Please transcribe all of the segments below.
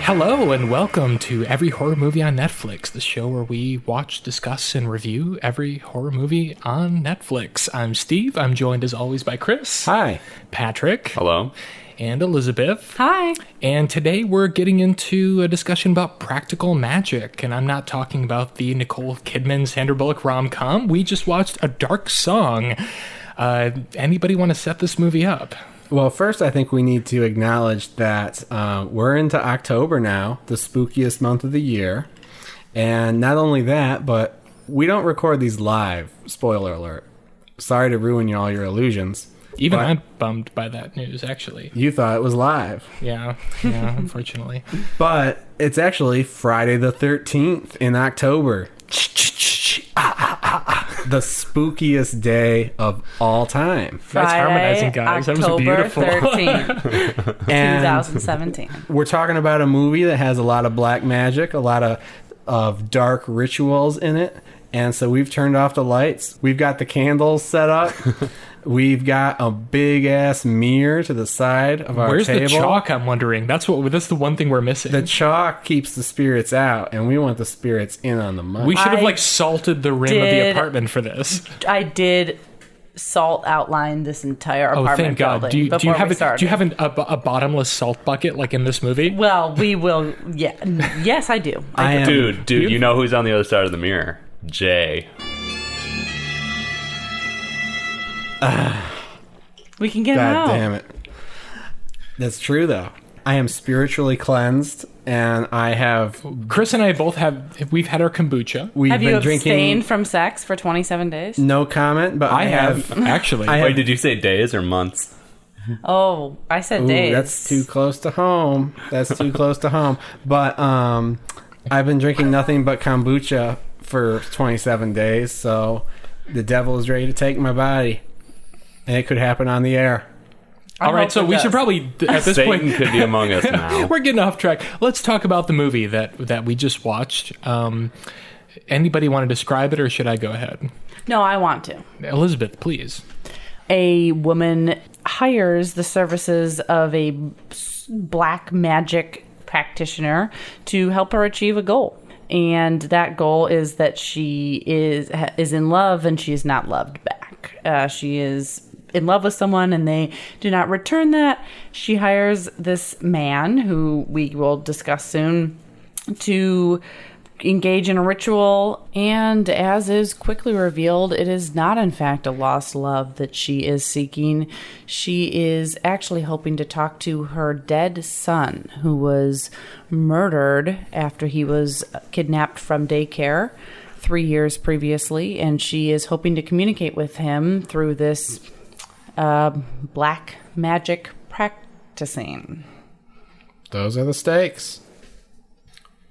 Hello and welcome to Every Horror Movie on Netflix, the show where we watch, discuss, and review every horror movie on Netflix. I'm Steve. I'm joined as always by Chris. Hi. Patrick. Hello. And Elizabeth. Hi. And today we're getting into a discussion about practical magic. And I'm not talking about the Nicole Kidman, Sandra Bullock rom-com. We just watched A Dark Song. Anybody want to set this movie up? Well, first, I think we need to acknowledge that we're into October now, the spookiest month of the year. And not only that, but we don't record these live. Spoiler alert. Sorry to ruin all your illusions. Even I'm bummed by that news, actually. You thought it was live. Yeah, unfortunately. But it's actually Friday the 13th in October. The spookiest day of all time. That's harmonizing, guys. That was beautiful. October 13th, 2017. We're talking about a movie that has a lot of black magic, a lot of dark rituals in it. And so we've turned off the lights. We've got the candles set up. We've got a big-ass mirror to the side of our table. Where's the chalk, I'm wondering? That's the one thing we're missing. The chalk keeps the spirits out, and we want the spirits in on the mud. We should have, salted the rim of the apartment for this. I did salt outline this entire apartment thank God. building Do you have a a bottomless salt bucket like in this movie? Well, we will, yeah. Yes, I do. Dude, you know who's on the other side of the mirror? Jay. We can get him out. God damn it. That's true, though. I am spiritually cleansed, and I have... Chris and I both we've had our kombucha. Have you abstained from sex for 27 days? No comment, but I have actually. Wait, did you say days or months? Oh, I said days. That's too close to home. But I've been drinking nothing but kombucha for 27 days, so the devil is ready to take my body. And it could happen on the air. All right, so we should probably, at this Satan point... could be among us now. We're getting off track. Let's talk about the movie that we just watched. Anybody want to describe it, or should I go ahead? No, I want to. Elizabeth, please. A woman hires the services of a black magic practitioner to help her achieve a goal. And that goal is that she is in love and she is not loved back. She is in love with someone and they do not return that. She hires this man, who we will discuss soon, to engage in a ritual, and as is quickly revealed, it is not in fact a lost love that she is seeking. She is actually hoping to talk to her dead son, who was murdered after he was kidnapped from daycare 3 years previously, and she is hoping to communicate with him through this black magic practicing. Those are the stakes.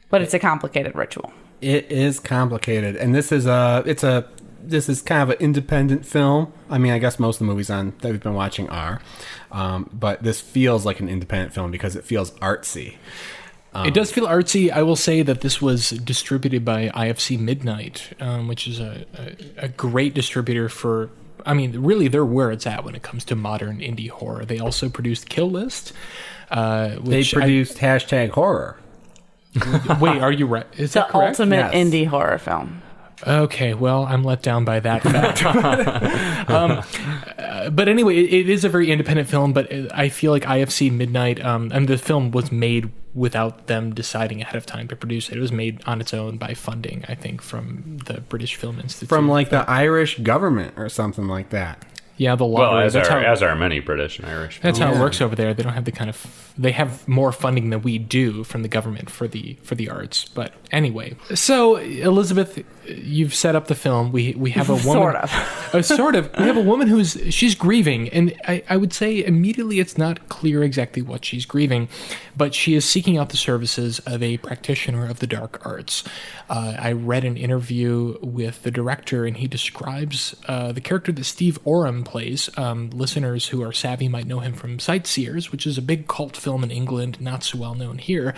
But it's a complicated ritual. It is complicated, and this is kind of an independent film. I mean, I guess most of the movies that we've been watching are, but this feels like an independent film because it feels artsy. It does feel artsy. I will say that this was distributed by IFC Midnight, which is a great distributor for... I mean, really, they're where it's at when it comes to modern indie horror. They also produced Kill List. They produced #horror. Wait, are you right? Is that correct? The ultimate indie horror film. Okay, well, I'm let down by that fact. But anyway, it is a very independent film, but I feel like IFC Midnight, and the film was made without them deciding ahead of time to produce it. It was made on its own by funding, I think, from the British Film Institute. From the Irish government or something like that. Yeah, the lottery. Well, as are many British and Irish. That's how it works over there. They don't have the kind of... They have more funding than we do from the government for the arts. But anyway, so Elizabeth, you've set up the film. We have a woman... sort of. We have a woman she's grieving, and I would say immediately it's not clear exactly what she's grieving, but she is seeking out the services of a practitioner of the dark arts. I read an interview with the director, and he describes the character that Steve Oram Oram plays. Listeners who are savvy might know him from Sightseers, which is a big cult film in England, not so well known here.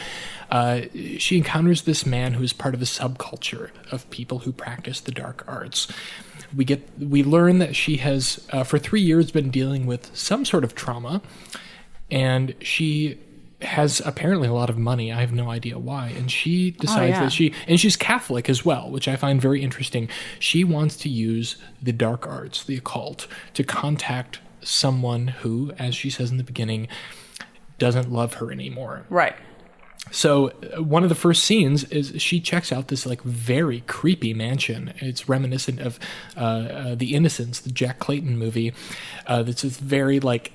She encounters this man who is part of a subculture of people who practice the dark arts. We learn that she has, for 3 years, been dealing with some sort of trauma, and she has apparently a lot of money. I have no idea why. And she decides that she's Catholic as well, which I find very interesting. She wants to use the dark arts, the occult, to contact someone who, as she says in the beginning, doesn't love her anymore. Right. So one of the first scenes is she checks out this like very creepy mansion. It's reminiscent of The Innocents, the Jack Clayton movie. That's this very like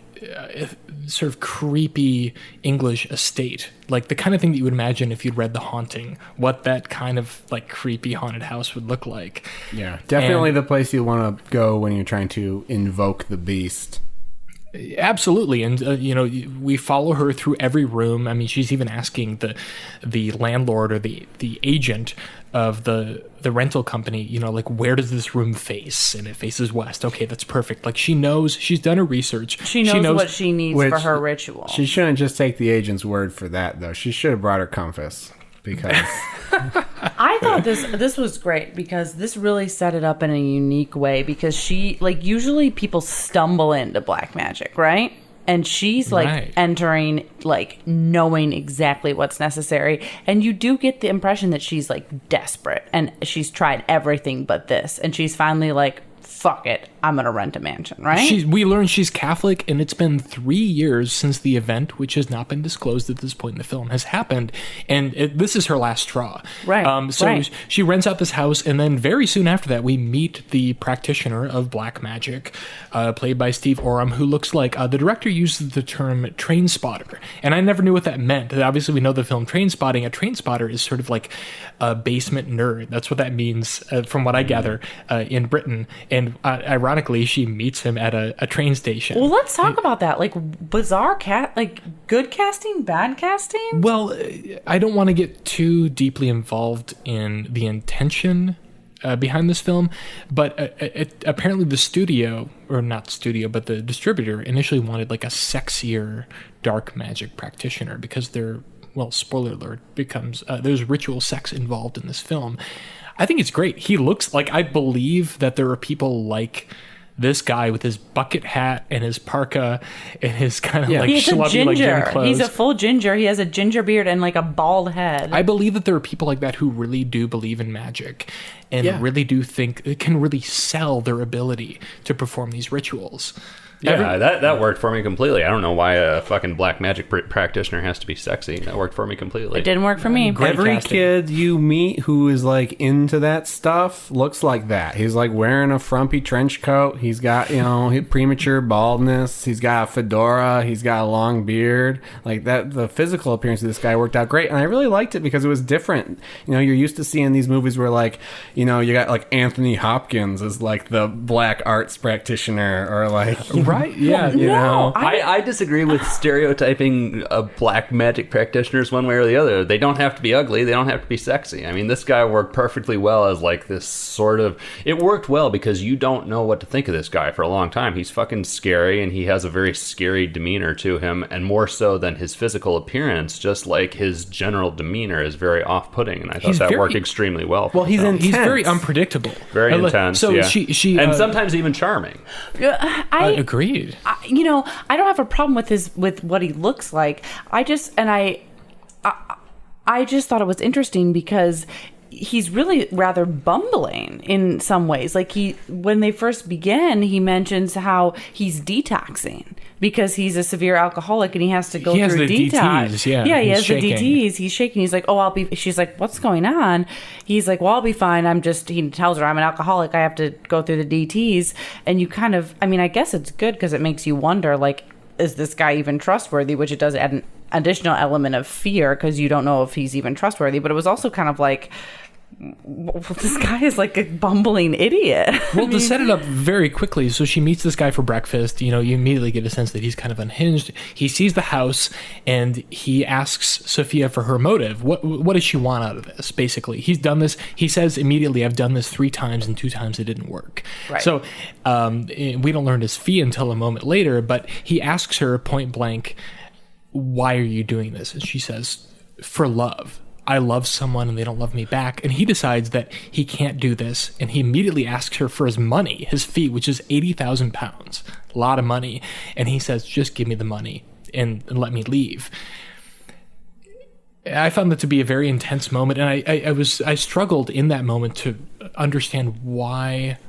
sort of creepy English estate, like the kind of thing that you would imagine if you'd read The Haunting, what that kind of like creepy haunted house would look like. Yeah, definitely the place you want to go when you're trying to invoke the beast. Absolutely. And we follow her through every room. I mean, she's even asking the landlord or the agent of the rental company, like, where does this room face? And it faces west. Okay, that's perfect. Like, she knows, she's done her research. She knows what she needs for her ritual. She shouldn't just take the agent's word for that, though. She should have brought her compass, because I thought this was great, because this really set it up in a unique way, because she, like, usually people stumble into black magic, right? And she's like entering, like, knowing exactly what's necessary. And you do get the impression that she's like desperate and she's tried everything but this. And she's finally like, fuck it, I'm going to rent a mansion, right? We learn she's Catholic, and it's been 3 years since the event, which has not been disclosed at this point in the film, has happened. And this is her last straw. Right. She rents out this house, and then very soon after that, we meet the practitioner of black magic, played by Steve Oram, who looks like, the director uses the term train spotter. And I never knew what that meant. Obviously, we know the film Train Spotting. A train spotter is sort of like a basement nerd. That's what that means, from what I gather, in Britain. And ironically, she meets him at a train station. Well, let's talk about that. Like, bizarre good casting, bad casting? Well, I don't want to get too deeply involved in the intention behind this film, but apparently the the distributor initially wanted like a sexier dark magic practitioner, because spoiler alert, there's ritual sex involved in this film. I think it's great. He looks like, I believe that there are people like this guy with his bucket hat and his parka and his kind of like schlubby like gym clothes. He's a full ginger. He has a ginger beard and like a bald head. I believe that there are people like that who really do believe in magic and really do think it can really sell their ability to perform these rituals. Yeah, that worked for me completely. I don't know why a fucking black magic practitioner has to be sexy. That worked for me completely. It didn't work for me. Every kid you meet who is like into that stuff looks like that. He's like wearing a frumpy trench coat. He's got, premature baldness. He's got a fedora. He's got a long beard. Like that, the physical appearance of this guy worked out great. And I really liked it because it was different. You're used to seeing these movies where like, you got like Anthony Hopkins as like the black arts practitioner, or like... Right, yeah. I disagree with stereotyping black magic practitioners one way or the other. They don't have to be ugly. They don't have to be sexy. I mean, this guy worked perfectly well as like this sort of... It worked well because you don't know what to think of this guy for a long time. He's fucking scary, and he has a very scary demeanor to him, and more so than his physical appearance, just like his general demeanor is very off-putting, and I thought that worked extremely well. Well, he's intense. He's very unpredictable. Very intense, so yeah. She and sometimes even charming. I agreed. I don't have a problem with what he looks like. I just thought it was interesting because he's really rather bumbling in some ways. Like when they first begin, he mentions how he's detoxing because he's a severe alcoholic and he has to go through detox. DTs, yeah, he has shaking. The DTs. He's shaking. He's like, "Oh, she's like, "What's going on?" He's like, "Well, I'll be fine. He tells her I'm an alcoholic. I have to go through the DTs." And you kind of, I guess it's good because it makes you wonder, like, is this guy even trustworthy? Which it does add an additional element of fear because you don't know if he's even trustworthy. But it was also kind of like, this guy is like a bumbling idiot. Well, to set it up very quickly, so she meets this guy for breakfast. You immediately get a sense that he's kind of unhinged. He sees the house, and he asks Sophia for her motive. What does she want out of this, basically? He's done this. He says immediately, I've done this 3 times, and 2 times it didn't work. Right. So we don't learn his fee until a moment later, but he asks her point blank, why are you doing this? And she says, for love. I love someone and they don't love me back. And he decides that he can't do this. And he immediately asks her for his money, his fee, which is 80,000 pounds. A lot of money. And he says, just give me the money and let me leave. I found that to be a very intense moment. And I struggled in that moment to understand why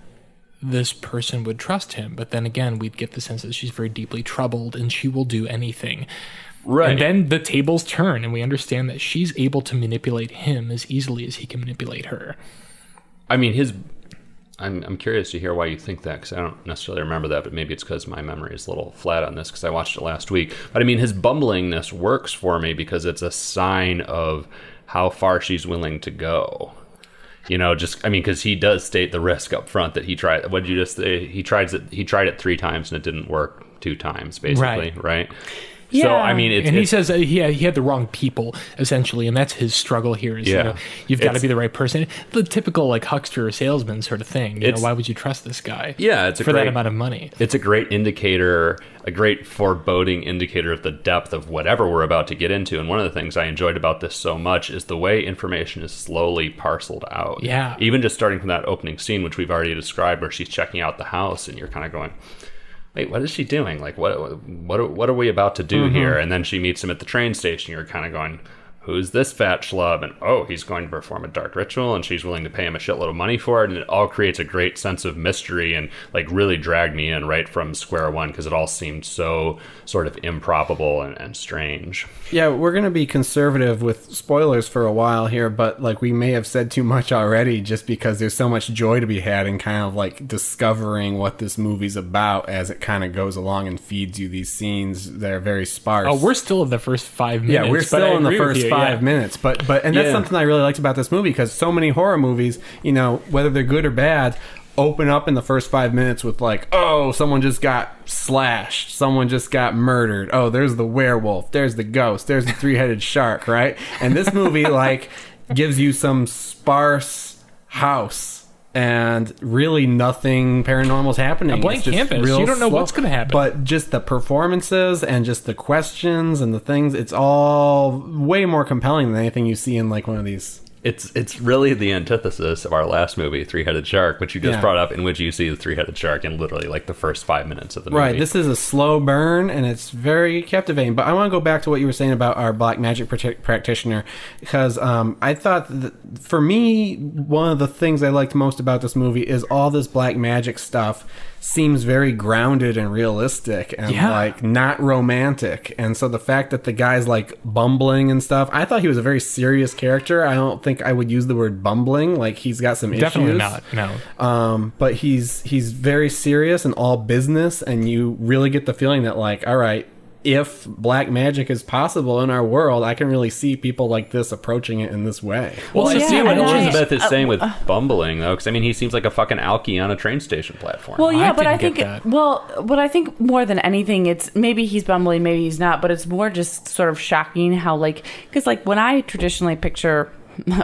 this person would trust him. But then again, we'd get the sense that she's very deeply troubled and she will do anything. Right. And then the tables turn and we understand that she's able to manipulate him as easily as he can manipulate her. I mean, I'm curious to hear why you think that, because I don't necessarily remember that, but maybe it's because my memory is a little flat on this because I watched it last week. But I mean, his bumblingness works for me because it's a sign of how far she's willing to go. Because he does state the risk up front that he tried. What did you just say? He tried it 3 times and it didn't work 2 times, basically, right? Yeah. So, I mean, he says he had the wrong people, essentially, and that's his struggle here. Is, you've got to be the right person. The typical, like, huckster or salesman sort of thing. Why would you trust this guy? Yeah, for that amount of money. It's a great indicator, a great foreboding indicator of the depth of whatever we're about to get into. And one of the things I enjoyed about this so much is the way information is slowly parceled out. Yeah. Even just starting from that opening scene, which we've already described, where she's checking out the house, and you're kind of going, wait, what is she doing? Like, what are we about to do here? And then she meets him at the train station. You're kind of going, who's this fat schlub? And, he's going to perform a dark ritual, and she's willing to pay him a shitload of money for it. And it all creates a great sense of mystery and, like, really dragged me in right from square one because it all seemed so sort of improbable and strange. Yeah, we're going to be conservative with spoilers for a while here, but, like, we may have said too much already just because there's so much joy to be had in kind of, like, discovering what this movie's about as it kind of goes along and feeds you these scenes that are very sparse. Oh, we're still in the first 5 minutes. Yeah, we're still in the first 5 minutes, but that's something I really liked about this movie, because so many horror movies, whether they're good or bad, open up in the first 5 minutes with like, oh, someone just got slashed, someone just got murdered, oh, there's the werewolf, there's the ghost, there's the 3-headed shark, right? And this movie like gives you some sparse house and really nothing paranormal's happening. A blank canvas. You don't know what's going to happen. But just the performances and just the questions and the things, it's all way more compelling than anything you see in like one of these. It's really the antithesis of our last movie, 3-Headed Shark, which you just brought up, in which you see the 3-headed shark in literally like the first 5 minutes of the movie. Right, this is a slow burn, and it's very captivating. But I want to go back to what you were saying about our black magic practitioner, because I thought that, for me, one of the things I liked most about this movie is all this black magic stuff seems very grounded and realistic and like not romantic. And so the fact that the guy's like bumbling and stuff, I thought he was a very serious character. I don't think I would use the word bumbling. Like, he's got some Definitely issues. Definitely not, no. But he's very serious and all business, and you really get the feeling that like, all right, if black magic is possible in our world, I can really see people like this approaching it in this way. Well, I see what Elizabeth is saying with bumbling, though, because I mean, he seems like a fucking alky on a train station platform. Well, yeah, but I think more than anything, it's maybe he's bumbling, maybe he's not, but it's more just sort of shocking how, like, because like when I traditionally picture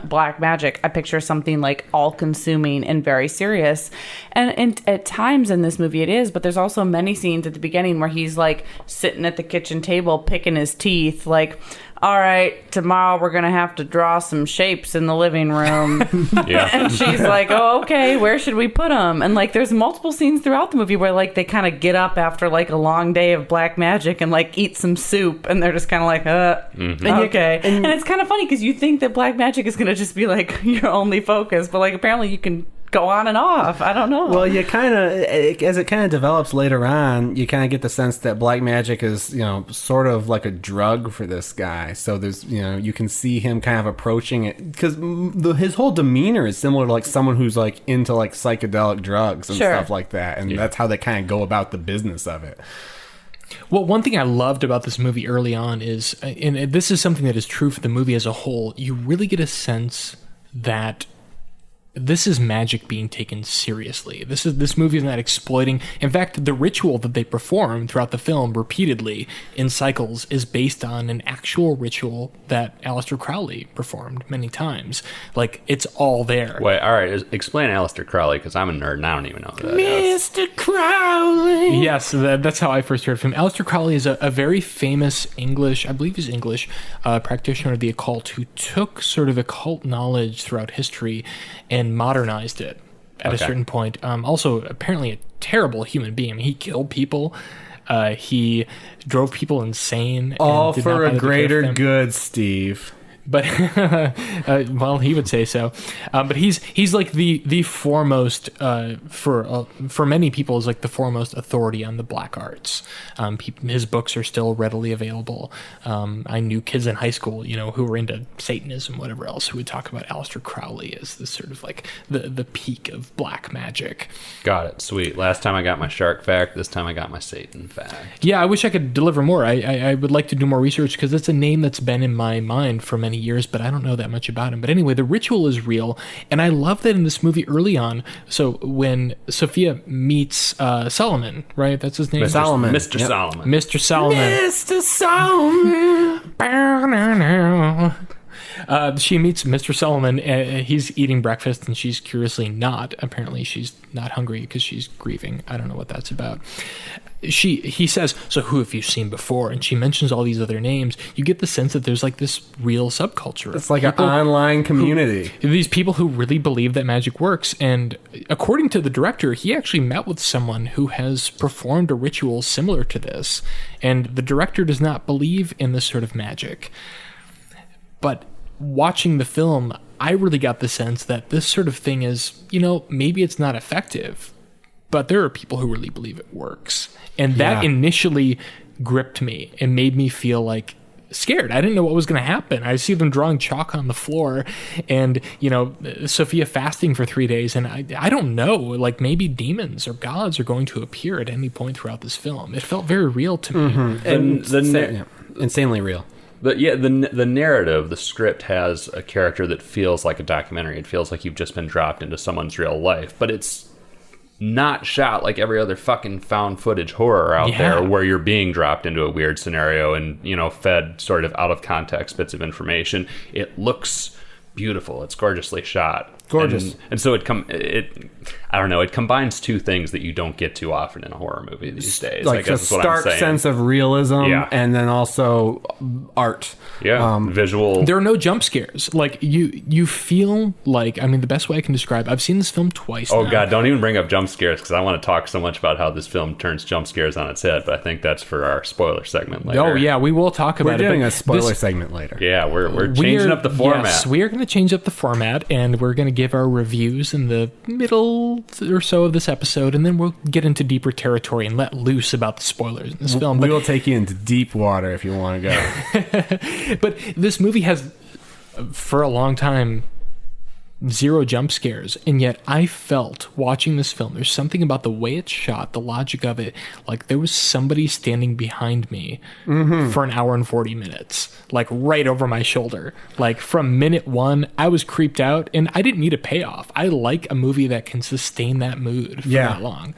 black magic, I picture something like all-consuming and very serious, and at times in this movie it is, but there's also many scenes at the beginning where he's like sitting at the kitchen table picking his teeth, like, all right, tomorrow we're gonna have to draw some shapes in the living room. And she's like, oh, okay, where should we put them? And like there's multiple scenes throughout the movie where like they kind of get up after like a long day of black magic and like eat some soup, and they're just kind of like okay. And it's kind of funny because you think that black magic is gonna just be like your only focus, but like apparently you can go on and off. I don't know. Well, you kind of, as it kind of develops later on, you kind of get the sense that black magic is, sort of like a drug for this guy. So there's, you can see him kind of approaching it, because his whole demeanor is similar to like someone who's like into like psychedelic drugs and stuff like that. And that's how they kind of go about the business of it. Well, one thing I loved about this movie early on is, and this is something that is true for the movie as a whole, you really get a sense that this is magic being taken seriously. This movie is not exploiting. In fact, the ritual that they perform throughout the film repeatedly in cycles is based on an actual ritual that Aleister Crowley performed many times. Like, it's all there. Wait, all right, explain Aleister Crowley, because I'm a nerd and I don't even know who that is. Mr. Crowley! Yes, that's how I first heard of him. Aleister Crowley is a very famous English, I believe he's English, practitioner of the occult who took sort of occult knowledge throughout history and modernized it at a certain point. Also, apparently a terrible human being. I mean, he killed people. He drove people insane. All for a greater good, Steve. But well, he would say so. But he's like the foremost for many people is like the foremost authority on the black arts. His books are still readily available. I knew kids in high school, who were into Satanism, whatever else, who would talk about Aleister Crowley as this sort of like the peak of black magic. Got it. Sweet. Last time I got my shark fact. This time I got my Satan fact. Yeah, I wish I could deliver more. I would like to do more research because it's a name that's been in my mind for many years, but I don't know that much about him. But anyway, the ritual is real, and I love that in this movie early on. So when Sophia meets Solomon, right? That's his name. Mr. Solomon. Mr. Yep. Solomon. Mr. Solomon. Mr. Solomon. She meets Mr. Solomon. He's eating breakfast, and she's curiously not. Apparently, she's not hungry because she's grieving. I don't know what that's about. He says, "So who have you seen before?" And she mentions all these other names. You get the sense that there's like this real subculture. It's like an online community. These people who really believe that magic works. And according to the director, he actually met with someone who has performed a ritual similar to this. And the director does not believe in this sort of magic. But watching the film, I really got the sense that this sort of thing is, maybe it's not effective, but there are people who really believe it works. And that initially gripped me and made me feel like scared. I didn't know what was going to happen. I see them drawing chalk on the floor and, Sophia fasting for 3 days. And I don't know, like maybe demons or gods are going to appear at any point throughout this film. It felt very real to me. Mm-hmm. And insanely real. But yeah, the narrative, the script has a character that feels like a documentary. It feels like you've just been dropped into someone's real life. But it's not shot like every other fucking found footage horror out there where you're being dropped into a weird scenario and, fed sort of out of context bits of information. It looks beautiful. It's gorgeously shot. Gorgeous. And so it combines two things that you don't get too often in a horror movie these days. Like I guess a is what stark I'm saying. sense of realism and then also art. Yeah, visual. There are no jump scares. Like, you feel like, the best way I can describe, I've seen this film twice now. God, don't even bring up jump scares because I want to talk so much about how this film turns jump scares on its head, but I think that's for our spoiler segment later. Oh, yeah, we will talk about it. We're doing a spoiler segment later. Yeah, we're changing up the format. Yes, we are going to change up the format, and we're going to give our reviews in the middle or so of this episode, and then we'll get into deeper territory and let loose about the spoilers in this film. We will take you into deep water if you want to go. But this movie has, for a long time, zero jump scares, and yet I felt watching this film, there's something about the way it's shot, the logic of it, like there was somebody standing behind me for an hour and 40 minutes, like right over my shoulder. Like from minute one, I was creeped out, and I didn't need a payoff. I like a movie that can sustain that mood for that long.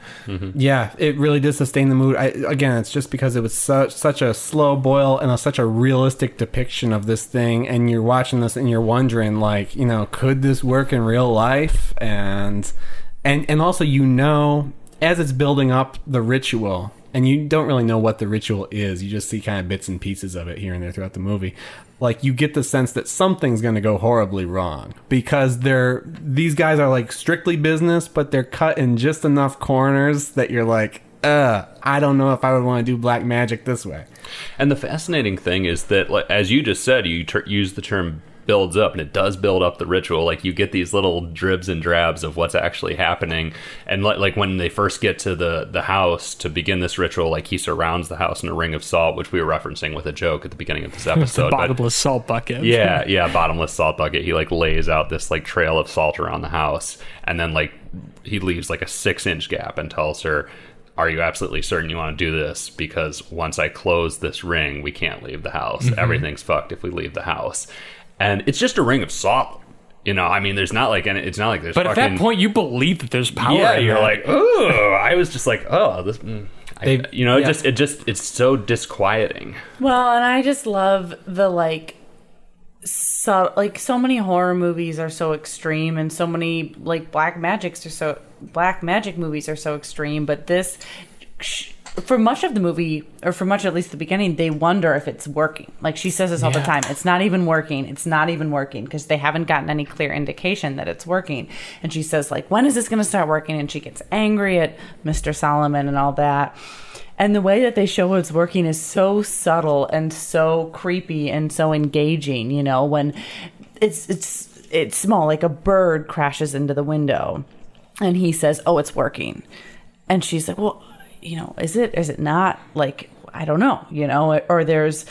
Yeah, it really did sustain the mood. Again, it's just because it was such a slow boil and such a realistic depiction of this thing, and you're watching this and you're wondering, like, could this work in real life? And also, as it's building up the ritual, and you don't really know what the ritual is, you just see kind of bits and pieces of it here and there throughout the movie, like you get the sense that something's going to go horribly wrong because these guys are like strictly business, but they're cut in just enough corners that you're like, I don't know if I would want to do black magic this way. And the fascinating thing is that, as you just said, you use the term builds up, and it does build up the ritual. Like you get these little dribs and drabs of what's actually happening, and like when they first get to the house to begin this ritual, like he surrounds the house in a ring of salt, which we were referencing with a joke at the beginning of this episode. Bottomless salt bucket. Yeah, bottomless salt bucket. He like lays out this like trail of salt around the house, and then like he leaves like a 6-inch gap and tells her, "Are you absolutely certain you want to do this? Because once I close this ring, we can't leave the house. Everything's fucked if we leave the house." And it's just a ring of salt. You know, I mean, there's not like any, it's not like there's. But fucking, at that point, you believe that there's power. yeah, in you're that. like, oh, I was just like, oh, this. You know, yeah. it's so disquieting. Well, and I just love the so many horror movies are so extreme, and so many like black magic movies are so extreme. But this, for much of the movie, or for much at least the beginning, they wonder if it's working. Like she says this all the time. It's not even working. It's not even working, because they haven't gotten any clear indication that it's working. And she says, like, when is this going to start working? And she gets angry at Mr. Solomon and all that. And the way that they show it's working is so subtle and so creepy and so engaging. You know, when it's small, like a bird crashes into the window, and he says, "Oh, it's working," and she's like, "Well, you know, is it not? Like, I don't know, you know." Or there's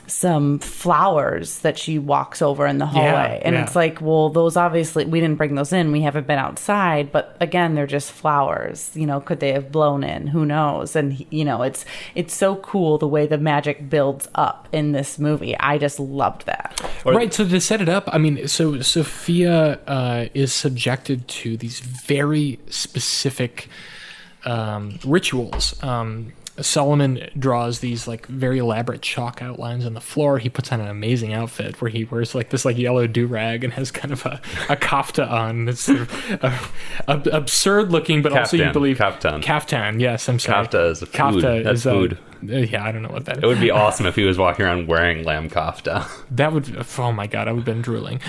some flowers that she walks over in the hallway, and it's like, well, those obviously we didn't bring those in. We haven't been outside, but again, they're just flowers. You know, could they have blown in? Who knows? And you know, it's so cool the way the magic builds up in this movie. I just loved that. Right. So to set it up, I mean, so Sophia is subjected to these very specific rituals. Solomon draws these like very elaborate chalk outlines on the floor. He puts on an amazing outfit where he wears like this like yellow do-rag and has kind of a kafta on. It's sort of absurd looking, but also you believe kaftan. Yes, I'm sorry. Kafta is a food. Kafta is food. Yeah, I don't know what that is. It would be awesome if he was walking around wearing lamb kafta. That would, oh my God, I would have been drooling.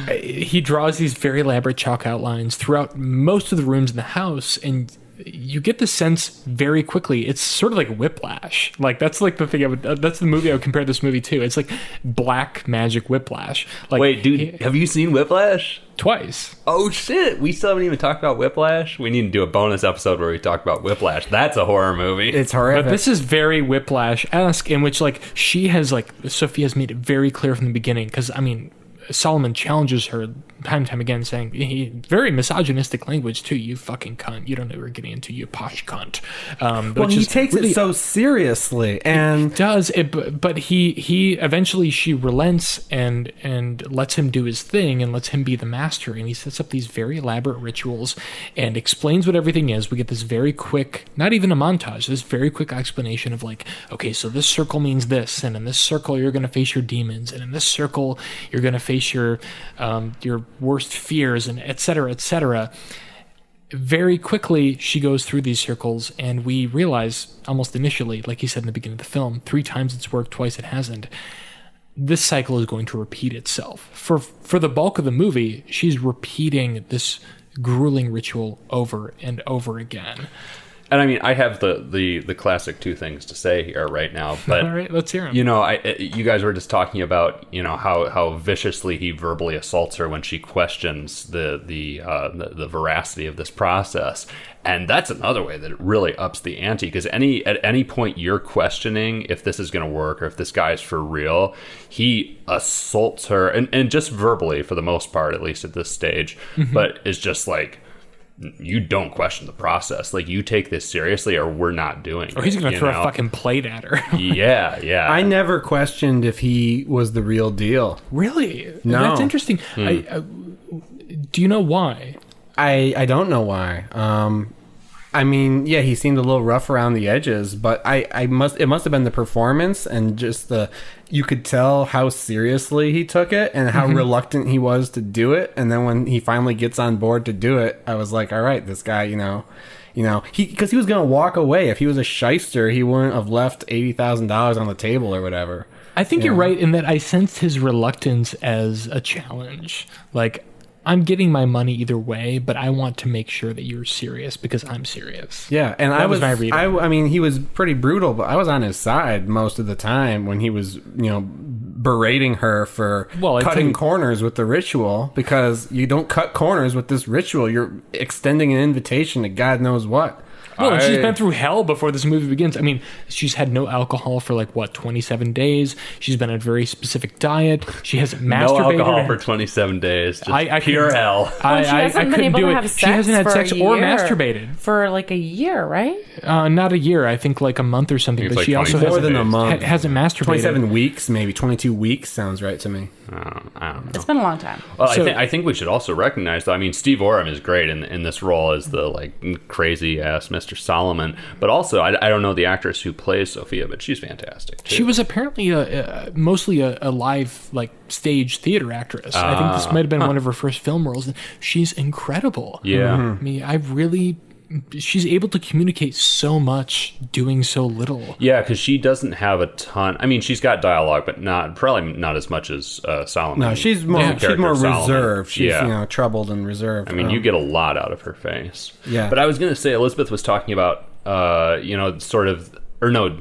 He draws these very elaborate chalk outlines throughout most of the rooms in the house, and you get the sense very quickly. It's sort of like Whiplash. Like that's like the thing that's the movie I would compare this movie to. It's like black magic Whiplash. Like, wait, dude, have you seen Whiplash? Twice. Oh shit, we still haven't even talked about Whiplash. We need to do a bonus episode where we talk about Whiplash. That's a horror movie. It's horrific. But this is very Whiplash-esque, in which like Sophia's made it very clear from the beginning, because I mean, Solomon challenges her time and time again, saying, very misogynistic language too, you fucking cunt, you don't know what you're getting into, you posh cunt. Well, he takes it so seriously, and he does it, but he eventually, she relents and lets him do his thing and lets him be the master, and he sets up these very elaborate rituals and explains what everything is. We get this very quick, not even a montage, this very quick explanation of like, okay, so this circle means this, and in this circle you're going to face your demons, and in this circle you're going to face your worst fears, and etc., etc. Very quickly, she goes through these circles, and we realize almost initially, like you said in the beginning of the film, 3 times it's worked, twice it hasn't. This cycle is going to repeat itself. For the bulk of the movie, she's repeating this grueling ritual over and over again. And I mean, I have the classic 2 things to say here right now, but all right, let's hear them. You know, you guys were just talking about, you know, how viciously he verbally assaults her when she questions the veracity of this process, and that's another way that it really ups the ante, because at any point you're questioning if this is going to work or if this guy is for real, he assaults her, and just verbally for the most part, at least at this stage, but it's just like, you don't question the process. Like, you take this seriously or we're not doing it. Or he's going to throw a fucking plate at her. Yeah. I never questioned if he was the real deal. Really? No. That's interesting. Do you know why? I don't know why. I mean, yeah, he seemed a little rough around the edges, but it must have been the performance, and just you could tell how seriously he took it and how reluctant he was to do it. And then when he finally gets on board to do it, I was like, all right, this guy, because he was going to walk away. If he was a shyster, he wouldn't have left $80,000 on the table or whatever. I think you're right in that I sensed his reluctance as a challenge. Like, I'm getting my money either way, but I want to make sure that you're serious because I'm serious. Yeah, and that was my reading. I mean, he was pretty brutal, but I was on his side most of the time when he was, berating her for cutting corners with the ritual, because you don't cut corners with this ritual. You're extending an invitation to God knows what. Well, and she's been through hell before this movie begins. I mean, she's had no alcohol for 27 days. She's been on a very specific diet. She hasn't masturbated. No alcohol for 27 days. Just pure hell. She hasn't been able to have sex. She hasn't had sex or masturbated for a year, right? Not a year. I think a month or something. But she also more than a month. Hasn't masturbated. 27 weeks, maybe 22 weeks sounds right to me. I don't know. It's been a long time. Well, I think we should also recognize, though. I mean, Steve Oram is great in this role as the crazy ass Mr. Solomon, but also I don't know the actress who plays Sophia, but she's fantastic too. She was apparently mostly a live stage theater actress. I think this might have been one of her first film roles. She's incredible. Yeah, I mean, she's able to communicate so much doing so little. Yeah, because she doesn't have a ton. I mean, she's got dialogue, but probably not as much as Solomon. No, she's more reserved. She's troubled and reserved. I mean, you get a lot out of her face. Yeah. But I was going to say, Elizabeth was talking about,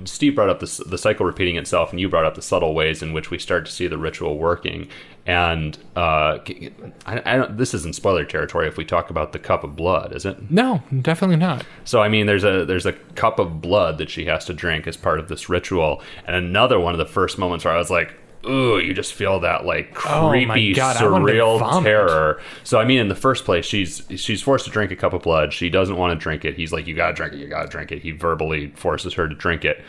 Steve brought up the cycle repeating itself, and you brought up the subtle ways in which we start to see the ritual working. And this isn't spoiler territory if we talk about the cup of blood, is it? No, definitely not. So I mean, there's a cup of blood that she has to drink as part of this ritual, and another one of the first moments where I was like, ooh, you just feel that creepy, surreal terror. So I mean, in the first place, she's forced to drink a cup of blood. She doesn't want to drink it. He's like, you gotta drink it, you gotta drink it. He verbally forces her to drink it.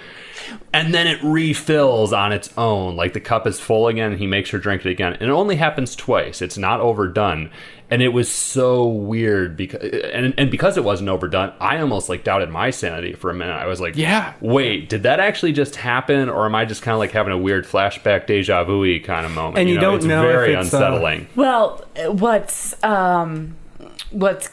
And then it refills on its own. The cup is full again, and he makes her drink it again. And it only happens twice. It's not overdone. And it was so weird because it wasn't overdone, I almost doubted my sanity for a minute. I was like, yeah, wait, did that actually just happen, or am I just kind of having a weird flashback deja vu-y kind of moment? And you don't know very if it's unsettling. Well, what's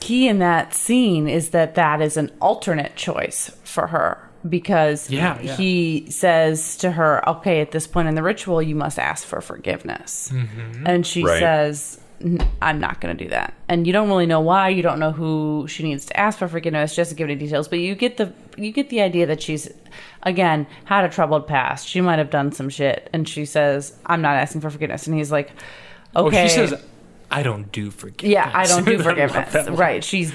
key in that scene is that is an alternate choice for her. Because he says to her, okay, at this point in the ritual, you must ask for forgiveness. Mm-hmm. And she says, I'm not going to do that. And you don't really know why. You don't know who she needs to ask for forgiveness, just to give any details. But you get the idea that she's, again, had a troubled past. She might have done some shit. And she says, I'm not asking for forgiveness. And he's like, okay. Well, she says, I don't do forgiveness. Yeah, I don't do forgiveness. Right. She's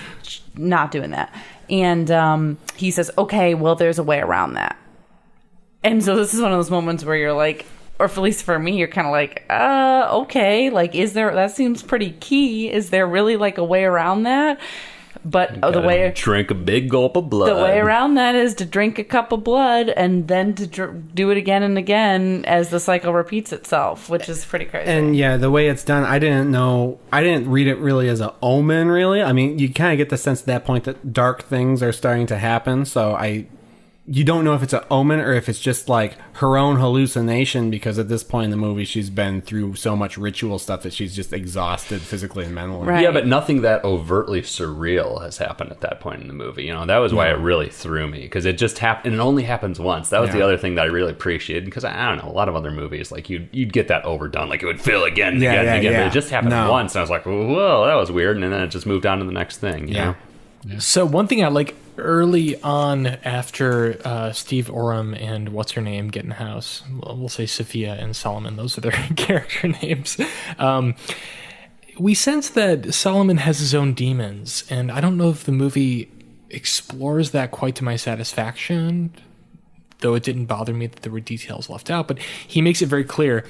not doing that. And he says, okay, well, there's a way around that. And so this is one of those moments where you're like, or at least for me, you're kind of like, okay, is there, that seems pretty key. Is there really a way around that? But the way drink a big gulp of blood. The way around that is to drink a cup of blood and then to do it again and again as the cycle repeats itself, which is pretty crazy. And the way it's done, I didn't read it really as an omen. Really, I mean, you kind of get the sense at that point that dark things are starting to happen. So you don't know if it's an omen or if it's just her own hallucination, because at this point in the movie she's been through so much ritual stuff that she's just exhausted physically and mentally. Right. Yeah, but nothing that overtly surreal has happened at that point in the movie. That was why it really threw me, because it just happened, and it only happens once. That was the other thing that I really appreciated, because I don't know, a lot of other movies you'd get that overdone, it would fill again and again and again. But it just happened once, and I was like, whoa, that was weird, and then it just moved on to the next thing. You know? Yeah. So one thing I like early on, after Steve Oram and what's her name get in the house, we'll say Sophia and Solomon, those are their character names, we sense that Solomon has his own demons, and I don't know if the movie explores that quite to my satisfaction, though it didn't bother me that there were details left out, but he makes it very clear,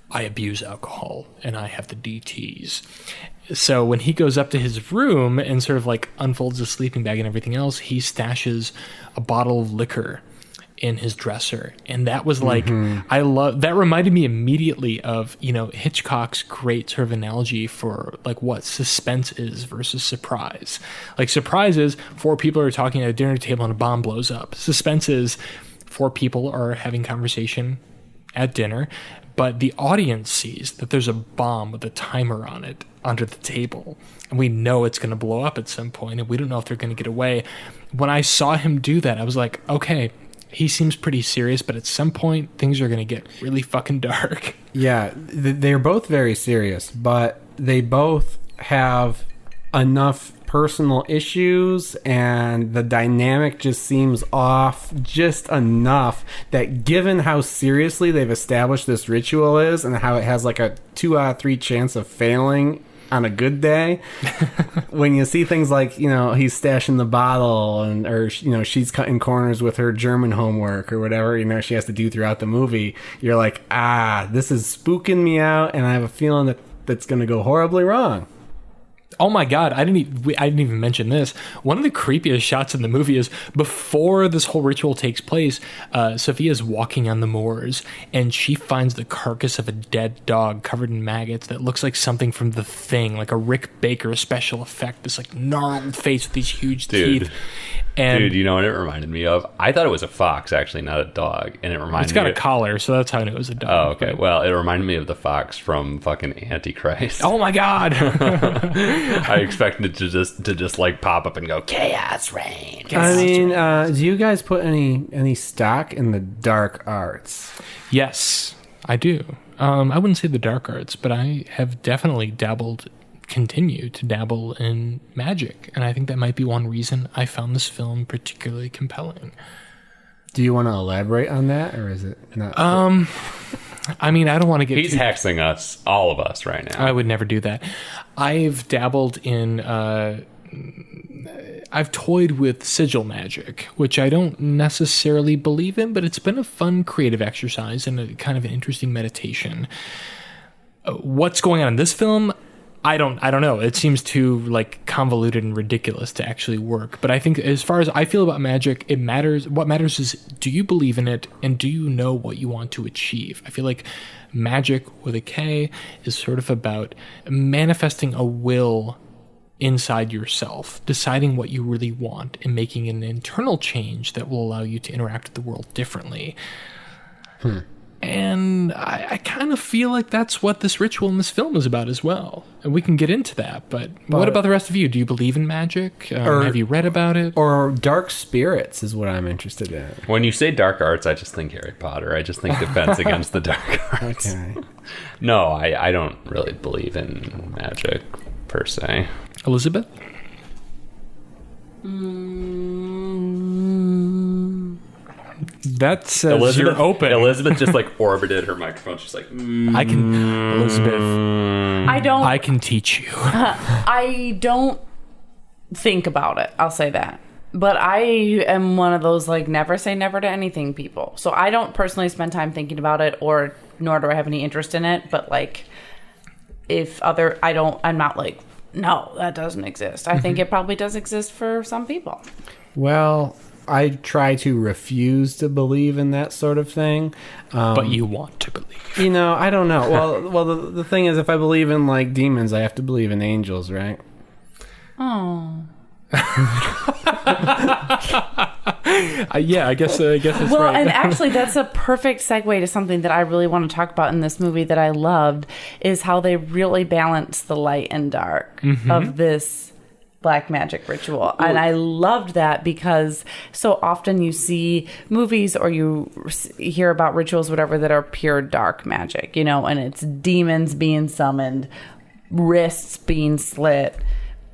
I abuse alcohol and I have the DTs. So when he goes up to his room and sort of unfolds his sleeping bag and everything else, he stashes a bottle of liquor in his dresser. And that was that reminded me immediately of, Hitchcock's great sort of analogy for what suspense is versus surprise. Surprise is 4 people are talking at a dinner table and a bomb blows up. Suspense is 4 people are having conversation at dinner, but the audience sees that there's a bomb with a timer on it under the table, and we know it's going to blow up at some point, and we don't know if they're going to get away. When I saw him do that, I was like, okay, he seems pretty serious, but at some point things are going to get really fucking dark. Yeah, they're both very serious, but they both have enough personal issues, and the dynamic just seems off just enough that, given how seriously they've established this ritual is and how it has a 2 out of 3 chance of failing on a good day. When you see things like, he's stashing the bottle or she's cutting corners with her German homework or whatever, she has to do throughout the movie, you're like, this is spooking me out, and I have a feeling that that's going to go horribly wrong. Oh my God, I didn't even mention this. One of the creepiest shots in the movie is before this whole ritual takes place, Sophia's walking on the moors, and she finds the carcass of a dead dog covered in maggots that looks like something from The Thing, like a Rick Baker special effect, this like gnarled face with these huge teeth. And dude, you know what it reminded me of? I thought it was a fox, actually, not a dog. And it reminded me... It's got a collar, so that's how I knew it was a dog. Oh, okay. Well, it reminded me of the fox from fucking Antichrist. Oh, my God. I expected it to just like pop up and go, chaos reign. I mean, do you guys put any stock in the dark arts? Yes, I do. I wouldn't say the dark arts, but I have definitely continue to dabble in magic, and I think that might be one reason I found this film particularly compelling. Do you want to elaborate on that, or is it not? I mean, I don't want to get... He's hexing us, all of us, right now. I would never do that. I've dabbled in... I've toyed with sigil magic, which I don't necessarily believe in, but it's been a fun creative exercise and a kind of an interesting meditation. What's going on in this film? I don't know. It seems too like convoluted and ridiculous to actually work. But I think as far as I feel about magic, it matters. What matters is, do you believe in it, and do you know what you want to achieve? I feel like magic with a K is sort of about manifesting a will inside yourself, deciding what you really want, and making an internal change that will allow you to interact with the world differently. And I kind of feel like that's what this ritual in this film is about as well. And we can get into that, but what about the rest of you? Do you believe in magic? Have you read about it? Or dark spirits is what I'm interested in. When you say dark arts, I just think Harry Potter. I just think Defense Against the Dark Arts. Okay. No, I don't really believe in magic, per se. Elizabeth? That says Elizabeth, you're open. Elizabeth just like orbited her microphone. She's like, I can, Elizabeth. I can teach you. I don't think about it. I'll say that. But I am one of those like never say never to anything people. So I don't personally spend time thinking about it, nor do I have any interest in it. But like, I'm not like, no, that doesn't exist. I think it probably does exist for some people. Well, I try to refuse to believe in that sort of thing. But you want to believe. I don't know. Well, the thing is, if I believe in like demons, I have to believe in angels, right? Oh. Yeah, I guess it's well, right. And actually, that's a perfect segue to something that I really want to talk about in this movie that I loved, is how they really balance the light and dark of this black magic ritual. And I loved that because so often you see movies or you hear about rituals, whatever, that are pure dark magic, and it's demons being summoned, wrists being slit,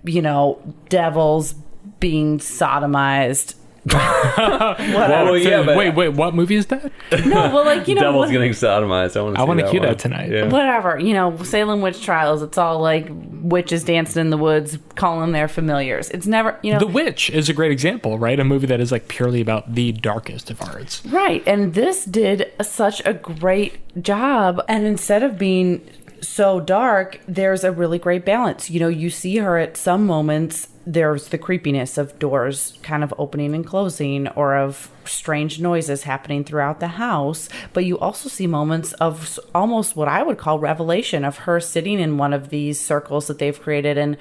devils being sodomized. Well, yeah, but wait, what movie is that? No, well, like, Devil's getting sodomized. I want to cue that tonight. Yeah. Whatever, Salem witch trials. It's all like witches dancing in the woods, calling their familiars. It's never, The Witch is a great example, right? A movie that is like purely about the darkest of arts. Right, and this did such a great job. And instead of being so dark, there's a really great balance. You see her at some moments. There's the creepiness of doors kind of opening and closing, or of strange noises happening throughout the house. But you also see moments of almost what I would call revelation, of her sitting in one of these circles that they've created, and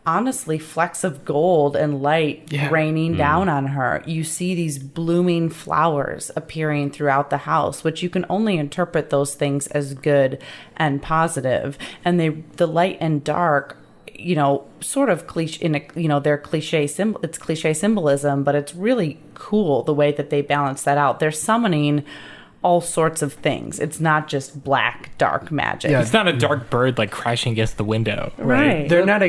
honestly, flecks of gold and light raining down on her. You see these blooming flowers appearing throughout the house, which you can only interpret those things as good and positive. And the light and dark, sort of cliche they're cliche symbol. It's cliche symbolism, but it's really cool the way that they balance that out. They're summoning all sorts of things. It's not just black, dark magic. Yeah, it's not a dark bird like crashing against the window. Right. They're not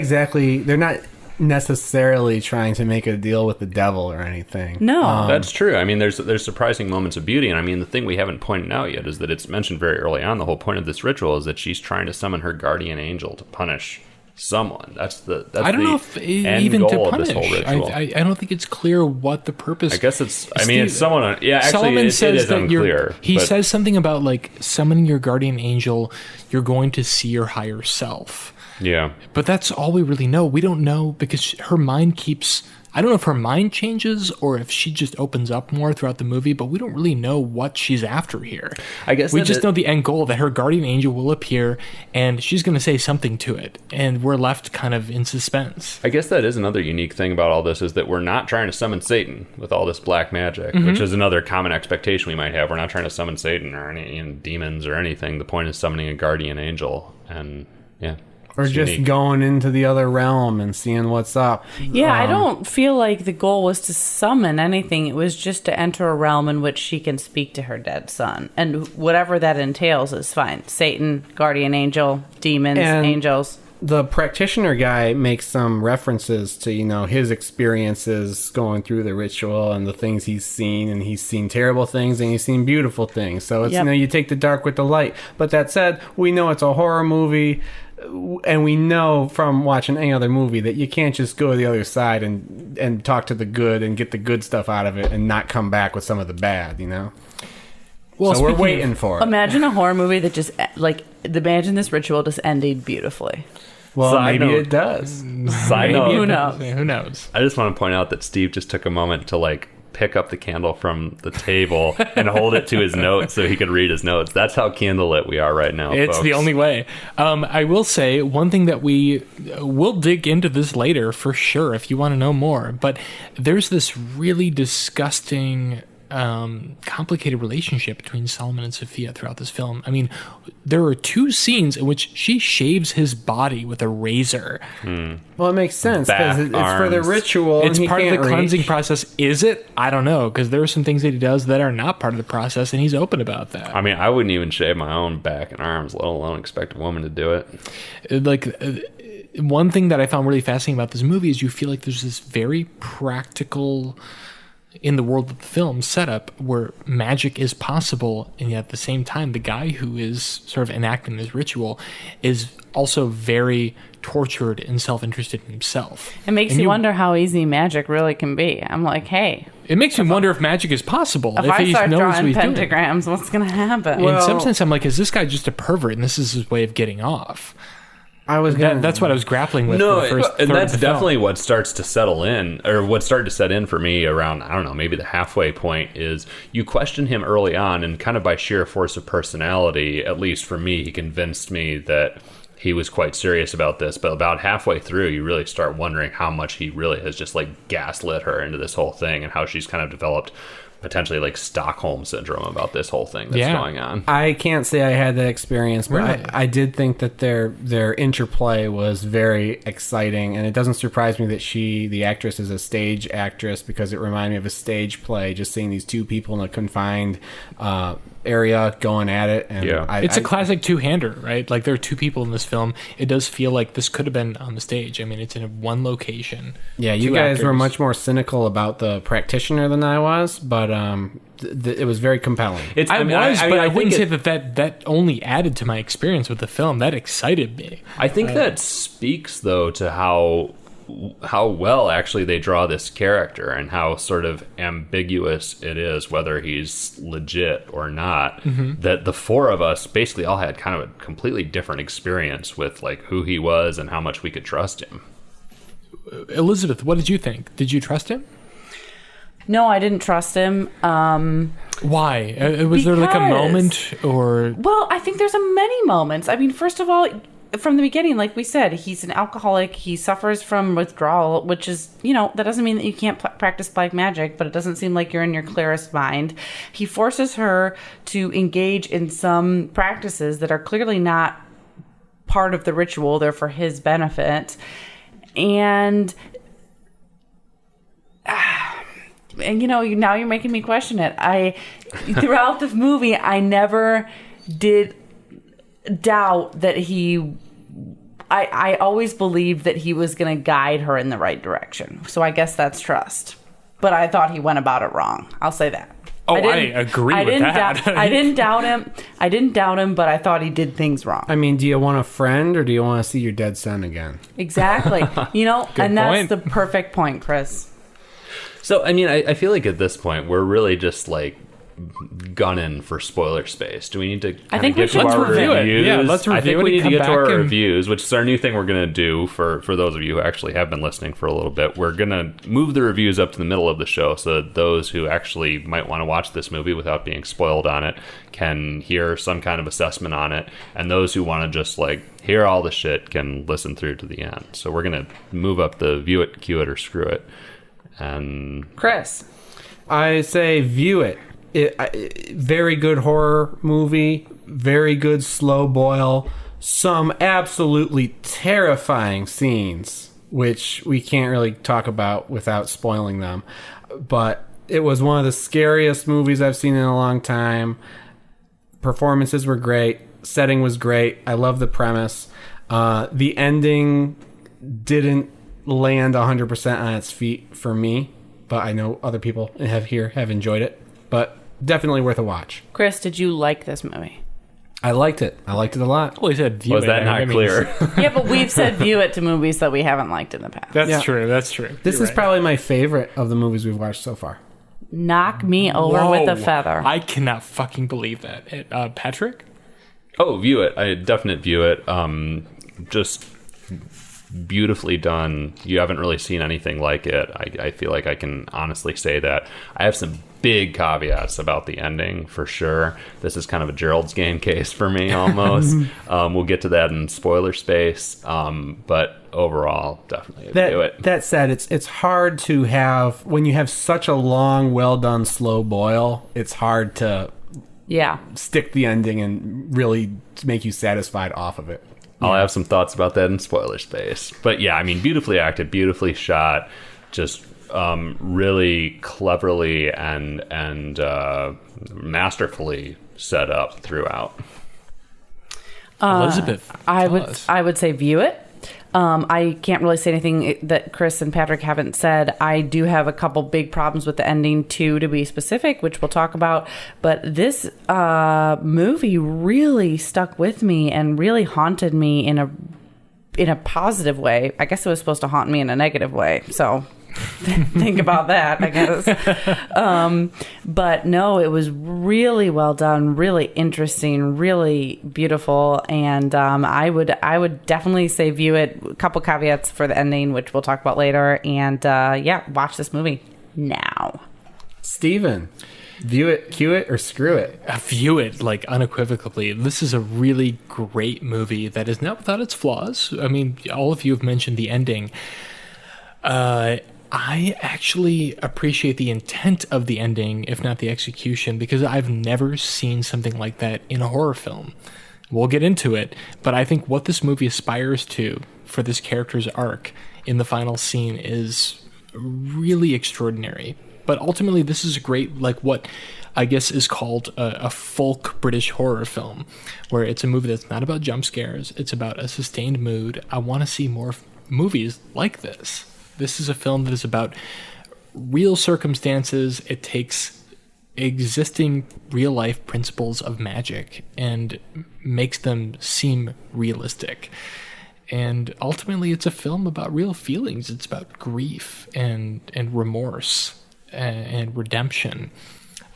necessarily trying to make a deal with the devil or anything. No. That's true. I mean, there's surprising moments of beauty. And I mean, the thing we haven't pointed out yet is that it's mentioned very early on. The whole point of this ritual is that she's trying to summon her guardian angel to punish someone. That's I don't know if even to punish. I don't think it's clear what the purpose. I guess it's. I mean, it's someone. Yeah, actually, Solomon says it is that unclear. He says something about like summoning your guardian angel. You're going to see your higher self. Yeah, but that's all we really know. We don't know because her mind keeps. I don't know if her mind changes or if she just opens up more throughout the movie, but we don't really know what she's after here. I guess we just know the end goal, that her guardian angel will appear and she's going to say something to it, and we're left kind of in suspense. I guess that is another unique thing about all this, is that we're not trying to summon Satan with all this black magic, which is another common expectation we might have. We're not trying to summon Satan or any demons or anything. The point is summoning a guardian angel, and yeah. Or just unique. Going into the other realm and seeing what's up. Yeah, I don't feel like the goal was to summon anything. It was just to enter a realm in which she can speak to her dead son. And whatever that entails is fine. Satan, guardian angel, demons, angels. The practitioner guy makes some references to, his experiences going through the ritual and the things he's seen. And he's seen terrible things and he's seen beautiful things. So it's, you take the dark with the light. But that said, we know it's a horror movie. And we know from watching any other movie that you can't just go to the other side and talk to the good and get the good stuff out of it and not come back with some of the bad, Well, so we're waiting for it. Imagine a horror movie that just, imagine this ritual just ended beautifully. Well, maybe it does. Side note. Who knows? Who knows? I just want to point out that Steve just took a moment to, pick up the candle from the table and hold it to his notes so he could read his notes. That's how candlelit we are right now, It's folks. the only way. I will say one thing that we'll dig into this later for sure if you want to know more, but there's this really disgusting complicated relationship between Solomon and Sophia throughout this film. I mean, there are two scenes in which she shaves his body with a razor. Well, it makes sense because it's for the ritual. It's part of the cleansing process. Is it? I don't know, because there are some things that he does that are not part of the process, and he's open about that. I mean, I wouldn't even shave my own back and arms, let alone expect a woman to do it. One thing that I found really fascinating about this movie is you feel like there's this very practical, in the world of the film, setup where magic is possible, and yet at the same time the guy who is sort of enacting this ritual is also very tortured and self-interested in himself. It makes you wonder how easy magic really can be. I'm like, hey, it makes me wonder if magic is possible. If I start drawing pentagrams, what's going to happen? Well, in some sense, I'm like, is this guy just a pervert and this is his way of getting off? That's what I was grappling with. No, for the first and that's definitely film. What starts to settle in, or what started to set in for me around, I don't know, maybe the halfway point is you question him early on, and kind of by sheer force of personality, at least for me, he convinced me that he was quite serious about this. But about halfway through, you really start wondering how much he really has just gaslit her into this whole thing, and how she's kind of developed potentially Stockholm syndrome about this whole thing that's going on. I can't say I had that experience, but really? I did think that their interplay was very exciting, and it doesn't surprise me that the actress, is a stage actress, because it reminded me of a stage play, just seeing these two people in a confined area going at it. And it's a classic two-hander, right? There are two people in this film. It does feel like this could have been on the stage. I mean, it's in one location. Yeah, you guys were much more cynical about the practitioner than I was, but it was very compelling. I wouldn't say that only added to my experience with the film. That excited me. I think that speaks, though, to how well actually they draw this character and how sort of ambiguous it is whether he's legit or not. That the four of us basically all had kind of a completely different experience with who he was and how much we could trust him. Elizabeth, what did you think? Did you trust him? No, I didn't trust him. Why? Was there a moment or... Well, I think there's many moments. I mean, first of all, from the beginning, like we said, he's an alcoholic. He suffers from withdrawal, which is, that doesn't mean that you can't practice black magic, but it doesn't seem like you're in your clearest mind. He forces her to engage in some practices that are clearly not part of the ritual. They're for his benefit. And now you're making me question it. Throughout the movie, I never did doubt that I always believed that he was going to guide her in the right direction. So I guess that's trust. But I thought he went about it wrong. I'll say that. Oh, I agree with that. I didn't doubt him, but I thought he did things wrong. I mean, do you want a friend or do you want to see your dead son again? Exactly. And that's point. the perfect point, Chris. So, I mean, I feel like at this point, we're really just like gunning for spoiler space. Do we need to I think we get to should our review it. reviews? Yeah, let's I review think it we and need to come get to our back and- reviews, which is our new thing we're going to do for those of you who actually have been listening for a little bit. We're going to move the reviews up to the middle of the show so that those who actually might want to watch this movie without being spoiled on it can hear some kind of assessment on it, and those who want to just like hear all the shit can listen through to the end. So we're going to move up the view it, cue it, or screw it. And Chris. I say view it. Very good horror movie, very good slow boil, some absolutely terrifying scenes, which we can't really talk about without spoiling them. But it was one of the scariest movies I've seen in a long time. Performances were great. Setting was great. I love the premise. The ending didn't land 100% on its feet for me, but I know other people have enjoyed it. But definitely worth a watch. Chris, did you like this movie? I liked it. I liked it a lot. Well, he said view was it. that not clear? Yeah, but we've said view it to movies that we haven't liked in the past. That's true. That's true. This You're is right. probably my favorite of the movies we've watched so far. Knock me over with a Whoa. feather. I cannot fucking believe that. Patrick? Oh, view it. I definite view it. Just beautifully done. You haven't really seen anything like it. I feel like I can honestly say that. I have some big caveats about the ending for sure. This is kind of a Gerald's Game case for me almost. We'll get to that in spoiler space. But overall, definitely view it. That said, it's hard to have, when you have such a long, well done slow boil, it's hard to stick the ending and really make you satisfied off of it. I'll have some thoughts about that in spoiler space. But yeah, I mean, beautifully acted, beautifully shot, just really cleverly and masterfully set up throughout. Elizabeth, I tell would us. I would say view it. I can't really say anything that Chris and Patrick haven't said. I do have a couple big problems with the ending too, to be specific, which we'll talk about. But this movie really stuck with me and really haunted me in a positive way. I guess it was supposed to haunt me in a negative way. So think about that, I guess. But no, it was really well done, really interesting, really beautiful, and I would definitely say view it. A couple caveats for the ending, which we'll talk about later, and watch this movie now. Steven, view it, cue it, or screw it? View it, like, unequivocally. This is a really great movie that is not without its flaws. I mean, all of you have mentioned the ending. I actually appreciate the intent of the ending, if not the execution, because I've never seen something like that in a horror film. We'll get into it, but I think what this movie aspires to for this character's arc in the final scene is really extraordinary. But ultimately, this is a great, like, what I guess is called a folk British horror film, where it's a movie that's not about jump scares, it's about a sustained mood. I want to see more movies like this. This is a film that is about real circumstances. It takes existing real life principles of magic and makes them seem realistic. And ultimately, it's a film about real feelings. It's about grief and remorse and redemption.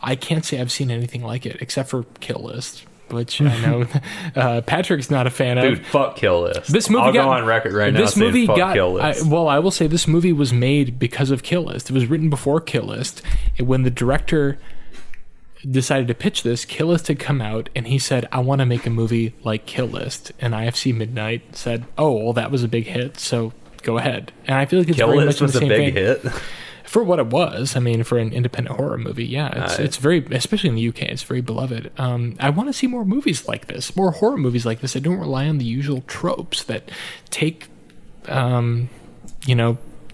I can't say I've seen anything like it except for Kill List, which I know Patrick's not a fan of. Dude, fuck Kill List. This movie I'll got, go on record right now this saying movie fuck got, Kill List. I will say this movie was made because of Kill List. It was written before Kill List. When the director decided to pitch this, Kill List had come out, and he said, I want to make a movie like Kill List. And IFC Midnight said, oh, well, that was a big hit, so go ahead. And I feel like it's Kill very List much in the was a same big vein. hit. For what it was, I mean, for an independent horror movie, yeah, it's very, especially in the UK, it's very beloved. I want to see more movies like this, more horror movies like this that don't rely on the usual tropes that take,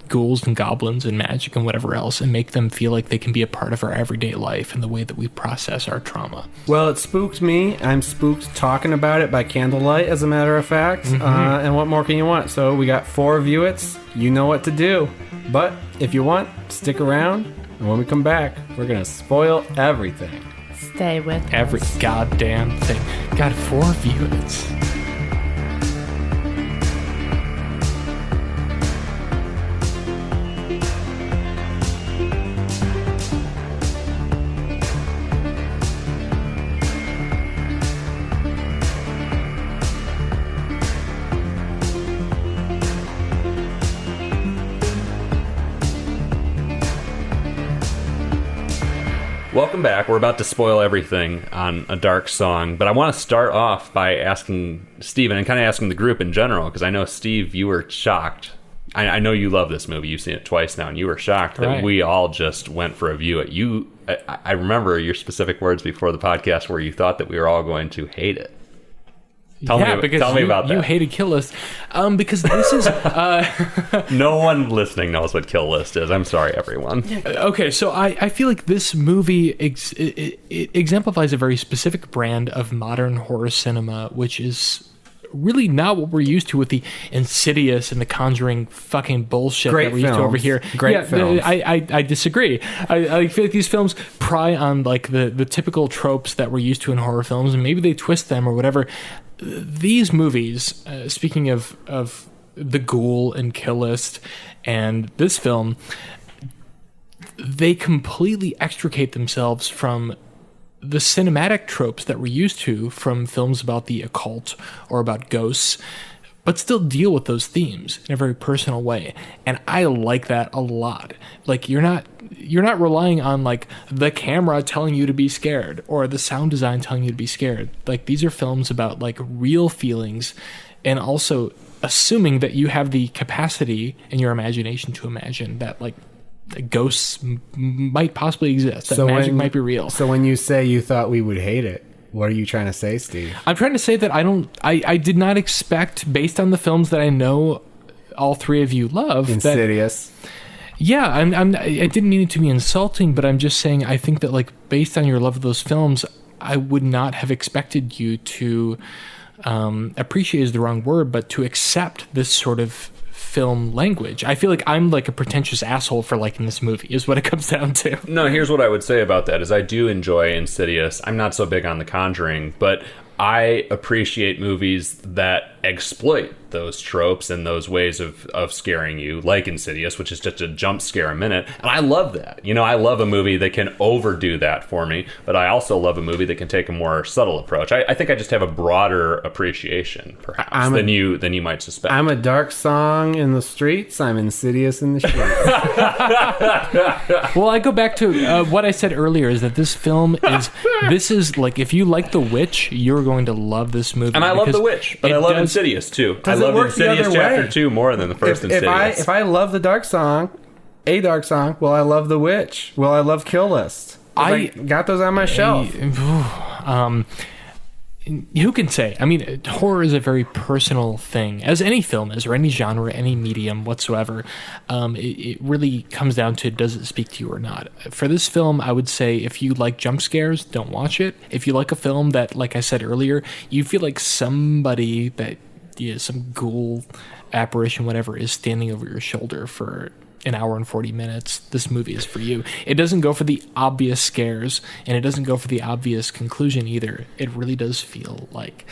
ghouls and goblins and magic and whatever else and make them feel like they can be a part of our everyday life and the way that we process our trauma. Well, it spooked me. I'm spooked talking about it by candlelight, as a matter of fact. And what more can you want? So we got 4 view-its. You know what to do. But if you want, stick around. And when we come back, we're going to spoil everything. Stay with Every us. goddamn thing. Got 4 viewers. Welcome back. We're about to spoil everything on A Dark Song, but I want to start off by asking Steven and kind of asking the group in general, because I know, Steve, you were shocked. I know you love this movie. You've seen it twice now, and you were shocked that we all just went for a view at you. I remember your specific words before the podcast where you thought that we were all going to hate it. Tell me about that. You hated Kill List. Because this is... No one listening knows what Kill List is. I'm sorry, everyone. Okay, so I feel like this movie it exemplifies a very specific brand of modern horror cinema, which is really not what we're used to with the Insidious and the Conjuring fucking bullshit that we're used to over here. Great films. I disagree. I feel like these films pry on like the typical tropes that we're used to in horror films, and maybe they twist them or whatever. These movies, speaking of The Ghoul and Kill List and this film, they completely extricate themselves from the cinematic tropes that we're used to from films about the occult or about ghosts, but still deal with those themes in a very personal way. And I like that a lot. Like, you're not relying on like the camera telling you to be scared or the sound design telling you to be scared. Like, these are films about like real feelings, and also assuming that you have the capacity in your imagination to imagine that like ghosts might possibly exist, that magic might be real. So when you say you thought we would hate it, what are you trying to say, Steve? I'm trying to say that I did not expect, based on the films that I know all three of you love, Insidious. I didn't mean it to be insulting, but I'm just saying I think that like based on your love of those films, I would not have expected you to appreciate is the wrong word, but to accept this sort of film language. I feel like I'm like a pretentious asshole for liking this movie is what it comes down to. No, here's what I would say about that is I do enjoy Insidious. I'm not so big on The Conjuring, but I appreciate movies that exploit those tropes and those ways of scaring you, like Insidious, which is just a jump scare a minute. And I love that. You know, I love a movie that can overdo that for me, but I also love a movie that can take a more subtle approach. I think I just have a broader appreciation, perhaps, than you might suspect. I'm a Dark Song in the streets. I'm Insidious in the streets. Well, I go back to what I said earlier, is that this film is like, if you like The Witch, you're going to love this movie. And I love The Witch, but I love Insidious too. I love Insidious Chapter 2 more than the first Insidious. If I love the Dark Song, will I love The Witch? Will I love Kill List? I got those on my shelf. Who can say? I mean, horror is a very personal thing, as any film is, or any genre, any medium whatsoever. It really comes down to, does it speak to you or not? For this film, I would say if you like jump scares, don't watch it. If you like a film that, like I said earlier, you feel like somebody that, some ghoul apparition, whatever, is standing over your shoulder for an hour and 40 minutes, this movie is for you. It doesn't go for the obvious scares, and it doesn't go for the obvious conclusion either. It really does feel like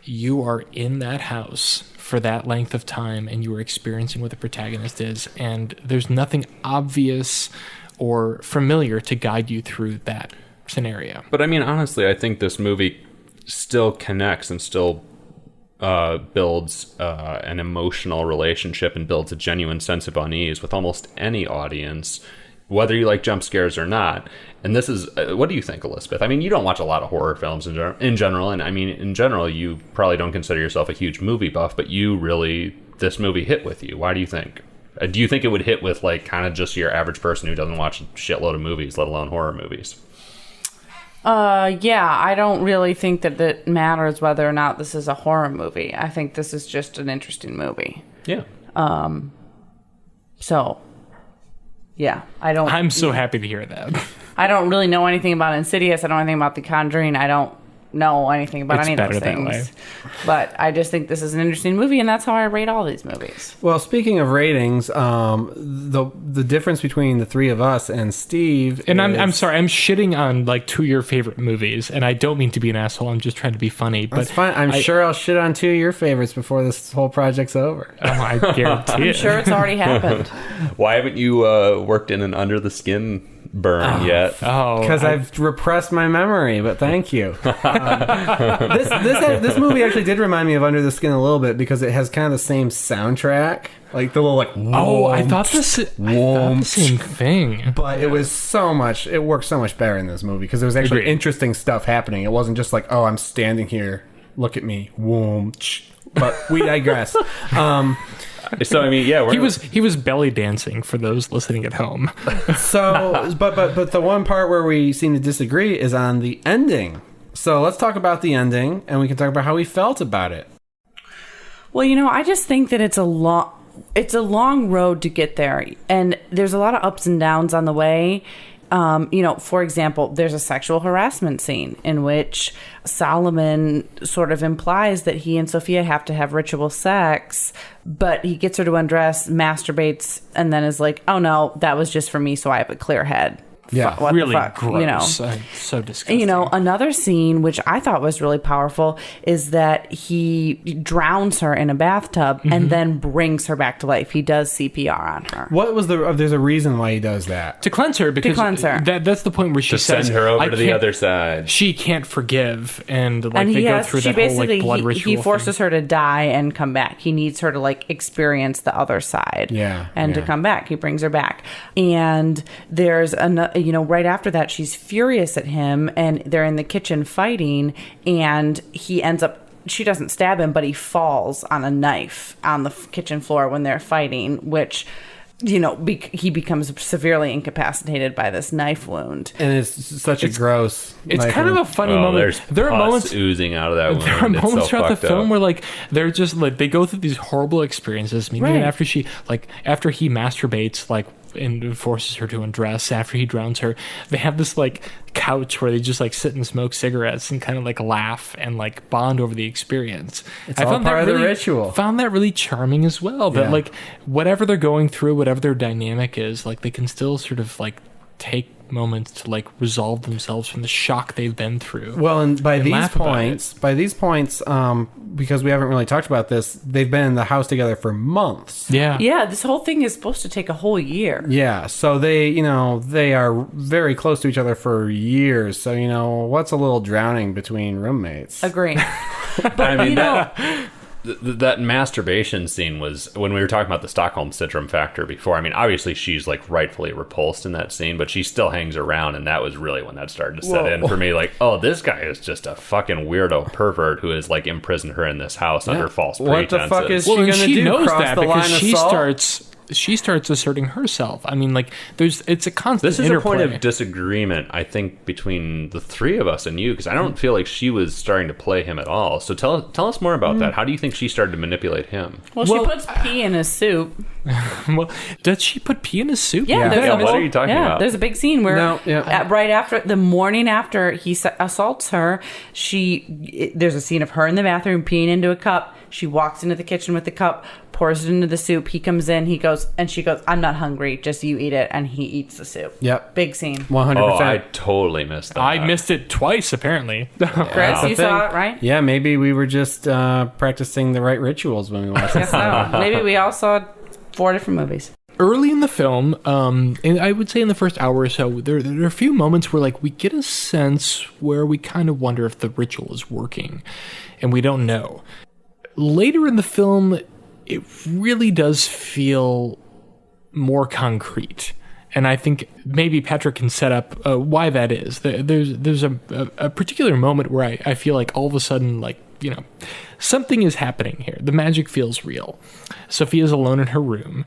you are in that house for that length of time, and you are experiencing what the protagonist is, and there's nothing obvious or familiar to guide you through that scenario. But I mean, honestly, I think this movie still connects and still builds an emotional relationship and builds a genuine sense of unease with almost any audience, whether you like jump scares or not. And this is, what do you think, Elizabeth? I mean, you don't watch a lot of horror films in general, and I mean, in general, you probably don't consider yourself a huge movie buff, but this movie hit with you. Why do you think? Do you think it would hit with like kind of just your average person who doesn't watch a shitload of movies, let alone horror movies? Yeah, I don't really think that it matters whether or not this is a horror movie. I think this is just an interesting movie. Yeah. So, yeah, I'm so happy to hear that. I don't really know anything about Insidious. I don't know anything about The Conjuring. I don't know anything about It's any of those better that way. things. But I just think this is an interesting movie, and that's how I rate all these movies. Well, speaking of ratings, the difference between the three of us and Steve, And I'm sorry, I'm shitting on like 2 of your favorite movies, and I don't mean to be an asshole. I'm just trying to be funny. But that's fine. I'm sure I'll shit on 2 of your favorites before this whole project's over. I guarantee I'm it. sure it's already happened. Why haven't you worked in an under the skin burn yet? Oh, Because I've repressed my memory, but thank you. This movie actually did remind me of Under the Skin a little bit because it has kind of the same soundtrack, like the little like. I thought the same thing. But it was so much. It worked so much better in this movie because there was actually Agreed. interesting stuff happening. It wasn't just like, oh, I'm standing here, look at me, whoom. But we digress. So I mean, yeah, He was belly dancing for those listening at home. So, but the one part where we seem to disagree is on the ending. So let's talk about the ending, and we can talk about how we felt about it. Well, I just think that it's a long road to get there, and there's a lot of ups and downs on the way. For example, there's a sexual harassment scene in which Solomon sort of implies that he and Sophia have to have ritual sex, but he gets her to undress, masturbates, and then is like, oh no, that was just for me so I have a clear head. Yeah, What really the fuck, gross. So disgusting. Another scene which I thought was really powerful is that he drowns her in a bathtub and then brings her back to life. He does CPR on her. What was there's a reason why he does that. To cleanse her, because cleanse her. That's the point where she to says, send her over "I to the can't-" other side. She can't forgive, and like And they he go has, through she that whole basically, like blood ritual. he forces her to die and come back. He needs her to like experience the other side. Yeah, And to yeah. come back, he brings her back. And there's right after that, she's furious at him, and they're in the kitchen fighting, and he ends up. She doesn't stab him, but he falls on a knife on the kitchen floor when they're fighting, which. He becomes severely incapacitated by this knife wound. And it's such a gross. It's knife kind of wound. a funny Oh, moment. there's There are pus moments oozing out of that wound. There are It's moments so throughout the fucked film up. where like they're just like they go through these horrible experiences. I mean, even Right. after he masturbates, like and forces her to undress after he drowns her, they have this like couch where they just like sit and smoke cigarettes and kind of like laugh and like bond over the experience. It's all part of the ritual. Found that really charming as well. That Yeah. like whatever they're going through, whatever their dynamic is, like they can still sort of like take moments to like resolve themselves from the shock they've been through. Well, and by these laugh about points, because we haven't really talked about this, they've been in the house together for months. Yeah. Yeah, this whole thing is supposed to take a whole year. Yeah, so they are very close to each other for years. So what's a little drowning between roommates? Agree. I mean, that masturbation scene was when we were talking about the Stockholm Syndrome factor before. I mean, obviously she's like rightfully repulsed in that scene, but she still hangs around, and that was really when that started to set in for me. Like, oh, this guy is just a fucking weirdo pervert who has like imprisoned her in this house under false What pretenses. the fuck is Well, she and gonna she do? knows Cross that the line because of salt? she starts asserting herself. I mean, like it's a constant. This is interplay. a point of disagreement, I think, between the three of us and you, because I don't feel like she was starting to play him at all. So tell us more about that. How do you think she started to manipulate him? Well, she puts pee in his soup. Well, does she put pee in his soup? Yeah, there's Yeah, a what whole- are you talking about? There's a big scene where No, yeah. right after the morning after he assaults her, there's a scene of her in the bathroom peeing into a cup. She walks into the kitchen with the cup, pours it into the soup. He comes in, she goes, "I'm not hungry, just you eat it," and he eats the soup. Yep. Big scene. 100%. Oh, I totally missed that. I missed it twice apparently. Chris, you saw it, right? Yeah, maybe we were just practicing the right rituals when we watched Guess so. Maybe we all saw 4 different movies. Early in the film, and I would say in the first hour or so, there are a few moments where like we get a sense where we kind of wonder if the ritual is working, and we don't know. Later in the film, it really does feel more concrete. And I think maybe Patrick can set up why that is. There's a particular moment where I feel like all of a sudden, like, something is happening here. The magic feels real. Sophia's alone in her room,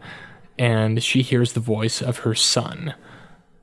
and she hears the voice of her son.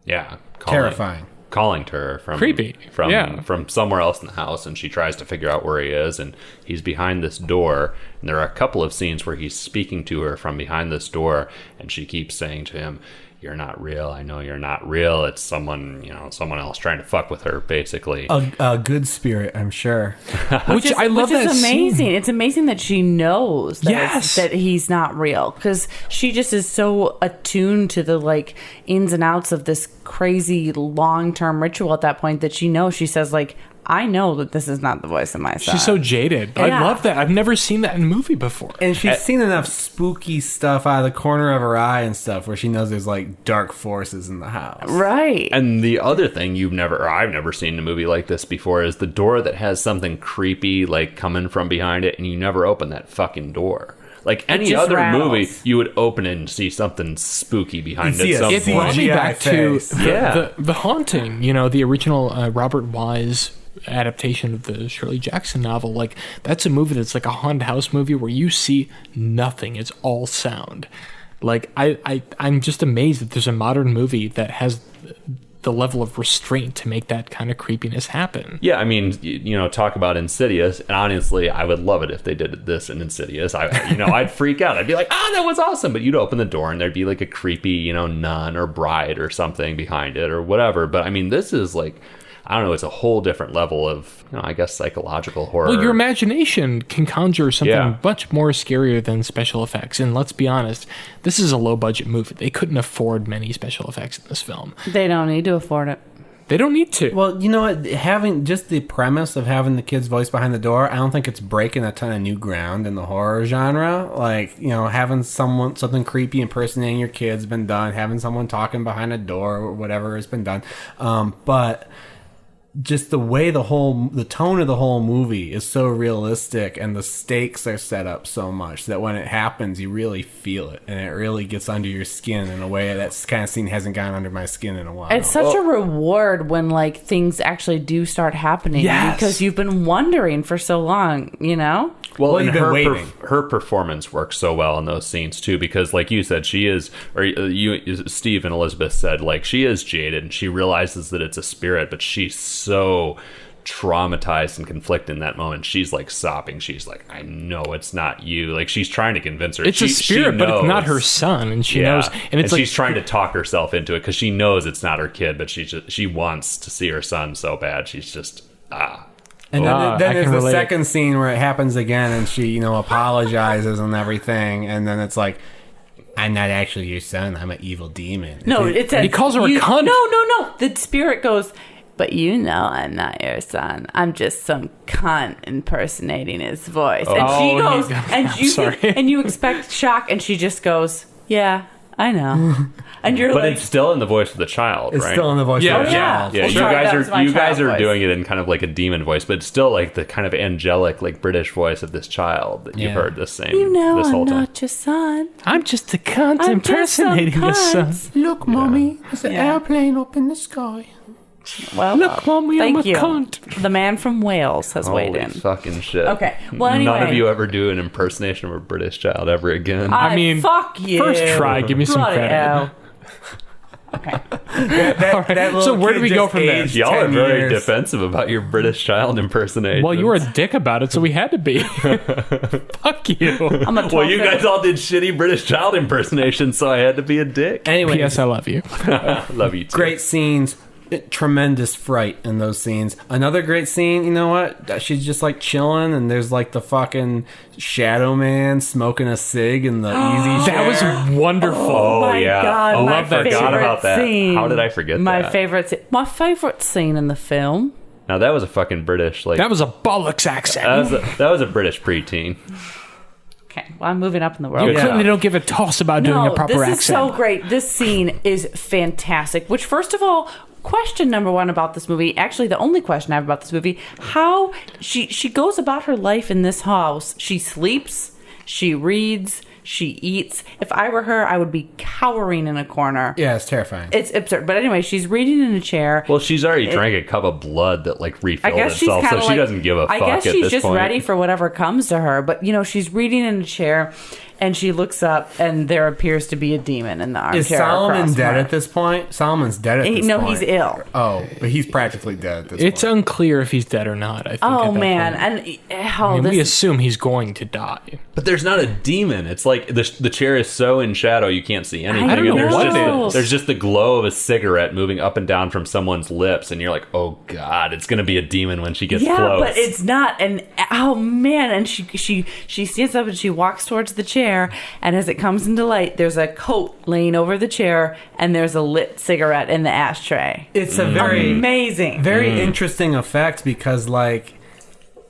Yeah. Terrifying. Calling to her from Creepy. from somewhere else in the house, and she tries to figure out where he is, and he's behind this door, and there are a couple of scenes where he's speaking to her from behind this door, and she keeps saying to him, you're not real. I know you're not real. It's someone else trying to fuck with her, basically. A good spirit, I'm sure. I love that amazing. scene. It's amazing that she knows that he's not real, because she just is so attuned to the like ins and outs of this crazy long-term ritual at that point that she knows. She says like, I know that this is not the voice of my son. She's so jaded. Yeah. I love that. I've never seen that in a movie before. And she's seen enough spooky stuff out of the corner of her eye and stuff where she knows there's like dark forces in the house. Right. And the other thing I've never seen in a movie like this before is the door that has something creepy like coming from behind it, and you never open that fucking door. Like any other movie, you would open it and see something spooky behind it. It brought me back to Yeah. the Haunting, the original Robert Wise adaptation of the Shirley Jackson novel. Like, that's a movie that's like a haunted house movie where you see nothing. It's all sound. Like, I'm just amazed that there's a modern movie that has the level of restraint to make that kind of creepiness happen. Yeah, I mean, talk about Insidious, and honestly, I would love it if they did this in Insidious. I'd freak out. I'd be like, that was awesome. But you'd open the door and there'd be like a creepy, nun or bride or something behind it or whatever. But I mean, this is like, I don't know, it's a whole different level of, I guess, psychological horror. Well, your imagination can conjure something much more scarier than special effects. And let's be honest, this is a low-budget movie. They couldn't afford many special effects in this film. They don't need to afford it. They don't need to. Well, you know what? Having just the premise of having the kid's voice behind the door, I don't think it's breaking a ton of new ground in the horror genre. Like, having something creepy impersonating your kid's been done. Having someone talking behind a door or whatever has been done. But just the way the tone of the whole movie is so realistic, and the stakes are set up so much that when it happens, you really feel it, and it really gets under your skin in a way that kind of scene hasn't gone under my skin in a while. It's such a reward when like things actually do start happening, because you've been wondering for so long, Well, you've and been waiting. her performance works so well in those scenes too, because like you said, she is, or Steve and Elizabeth said, like, she is jaded and she realizes that it's a spirit, but she's so traumatized and conflicted in that moment. She's like sobbing. She's like, I know it's not you. Like, she's trying to convince her. It's a spirit, but it's not her son, and she knows. And it's like, she's trying to talk herself into it because she knows it's not her kid, but she wants to see her son so bad. She's just And then there's the second scene where it happens again, and she, apologizes and everything, and then it's like, I'm not actually your son. I'm an evil demon. No, he calls her a cunt. No. The spirit goes, but I'm not your son. I'm just some cunt impersonating his voice. And she goes, and you expect shock, and she just goes, yeah, I know. And you're but it's still in the voice of the child, right? It's still in the voice of the child. Yeah, you guys are doing it in kind of like a demon voice, but it's still like the kind of angelic, like British voice of this child that you've heard this same this whole time. I'm not your son. I'm just a cunt impersonating your son. Look, Mommy, there's an airplane up in the sky. Well, look, Mommy, I'm a cunt. The man from Wales has weighed in. Fucking shit. Okay. Well, anyway. None of you ever do an impersonation of a British child ever again. I mean, fuck you. First try. Give me some credit. Okay. So where do we go from there? Y'all are very defensive about your British child impersonation. Well, you were a dick about it, so we had to be. Fuck you. Well, you guys all did shitty British child impersonations, so I had to be a dick. Anyway, P.S. I love you. Love you too. Great scenes. Tremendous fright in those scenes. Another great scene, you know what? She's just like chilling, and there's like the fucking shadow man smoking a cig in the easy chair. That was wonderful. Oh, my yeah. God, Oh, my I forgot about that. Scene. How did I forget my that? My favorite scene in the film. Now, that was a fucking British, like... That was a bollocks accent. That was a British preteen. Okay, well, I'm moving up in the world. You clearly don't give a toss about doing a proper accent. This is so great. This scene is fantastic. Which, first of all, question number one about this movie, actually the only question I have about this movie, how she goes about her life in this house. She sleeps, she reads, she eats. If I were her, I would be cowering in a corner. Yeah, it's terrifying. It's absurd. But anyway, she's reading in a chair. Well, she's already drank a cup of blood that like refilled itself, so she doesn't give a fuck at this point. I guess she's just ready for whatever comes to her. But, she's reading in a chair, and she looks up, and there appears to be a demon in the armchair. Is Solomon across dead from her. at this point? Solomon's dead at this point. No, he's ill. Oh, but he's practically dead at this It's point. unclear if he's dead or not, I think. Oh at that man, point. and we assume he's going to die. But there's not a demon. It's like the chair is so in shadow you can't see anything. I don't And know. there's just the glow of a cigarette moving up and down from someone's lips, and you're like, oh god, it's gonna be a demon when she gets close. But it's not. And oh man, and she stands up and she walks towards the chair, and as it comes into light, there's a coat laying over the chair, and there's a lit cigarette in the ashtray. It's a very amazing, very interesting effect because, like,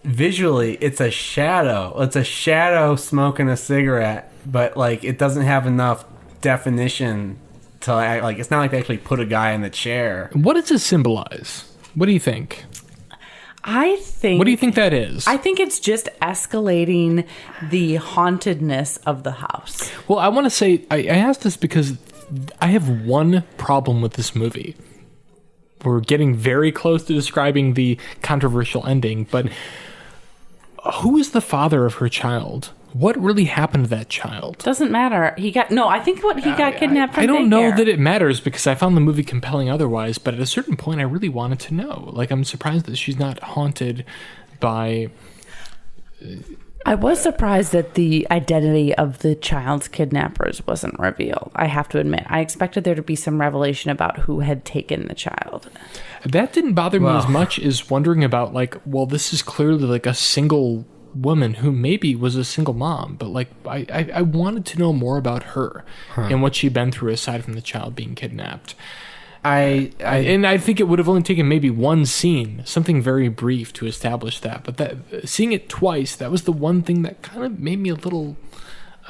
visually, it's a shadow. It's a shadow smoking a cigarette, but like it doesn't have enough definition to act, like it's not like they actually put a guy in the chair. What does it symbolize? What do you think? What do you think that is? I think it's just escalating the hauntedness of the house. Well, I want to say, I asked this because I have one problem with this movie. We're getting very close to describing the controversial ending, but who is the father of her child? What really happened to that child? Doesn't matter. He got kidnapped from I don't know daycare. that it matters because I found the movie compelling otherwise, but at a certain point I really wanted to know. Like, I'm surprised that she's not haunted by... I was surprised that the identity of the child's kidnappers wasn't revealed. I have to admit. I expected there to be some revelation about who had taken the child. That didn't bother me as much as wondering about, like, well, this is clearly like a single woman who maybe was a single mom, but like I wanted to know more about her and what she'd been through aside from the child being kidnapped. And I think it would have only taken maybe one scene, something very brief, to establish that. But that seeing it twice, that was the one thing that kind of made me a little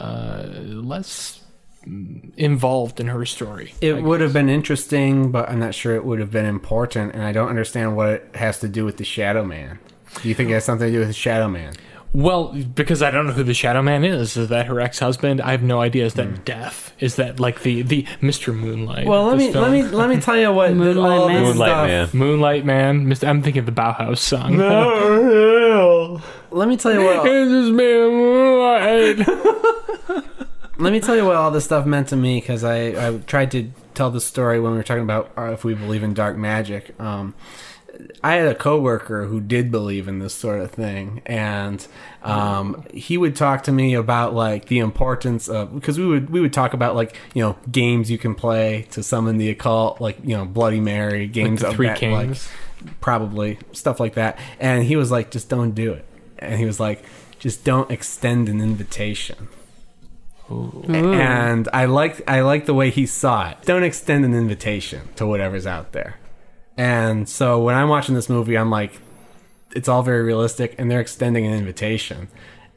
less involved in her story. It would have been interesting, but I'm not sure it would have been important, and I don't understand what it has to do with the Shadow Man. Do you think it has something to do with the Shadow Man? Well, because I don't know who the Shadow Man is. Is that her ex-husband? I have no idea. Is that Death? Is that like the Mr. Moonlight? Well, let me tell you what Moonlight Man. I'm thinking of the Bauhaus song. No. Let me tell you what. It's just me, Moonlight. Let me tell you what all this stuff meant to me, because I tried to tell the story when we were talking about if we believe in dark magic. I had a coworker who did believe in this sort of thing, and he would talk to me about like the importance of, because we would talk about like, you know, games you can play to summon the occult, like, you know, Bloody Mary games, like the of Three that, Kings, like, probably stuff like that. And he was like, just don't do it. And he was like, just don't extend an invitation. Ooh. And I like the way he saw it. Don't extend an invitation to whatever's out there. And so when I'm watching this movie, I'm like, it's all very realistic, and they're extending an invitation,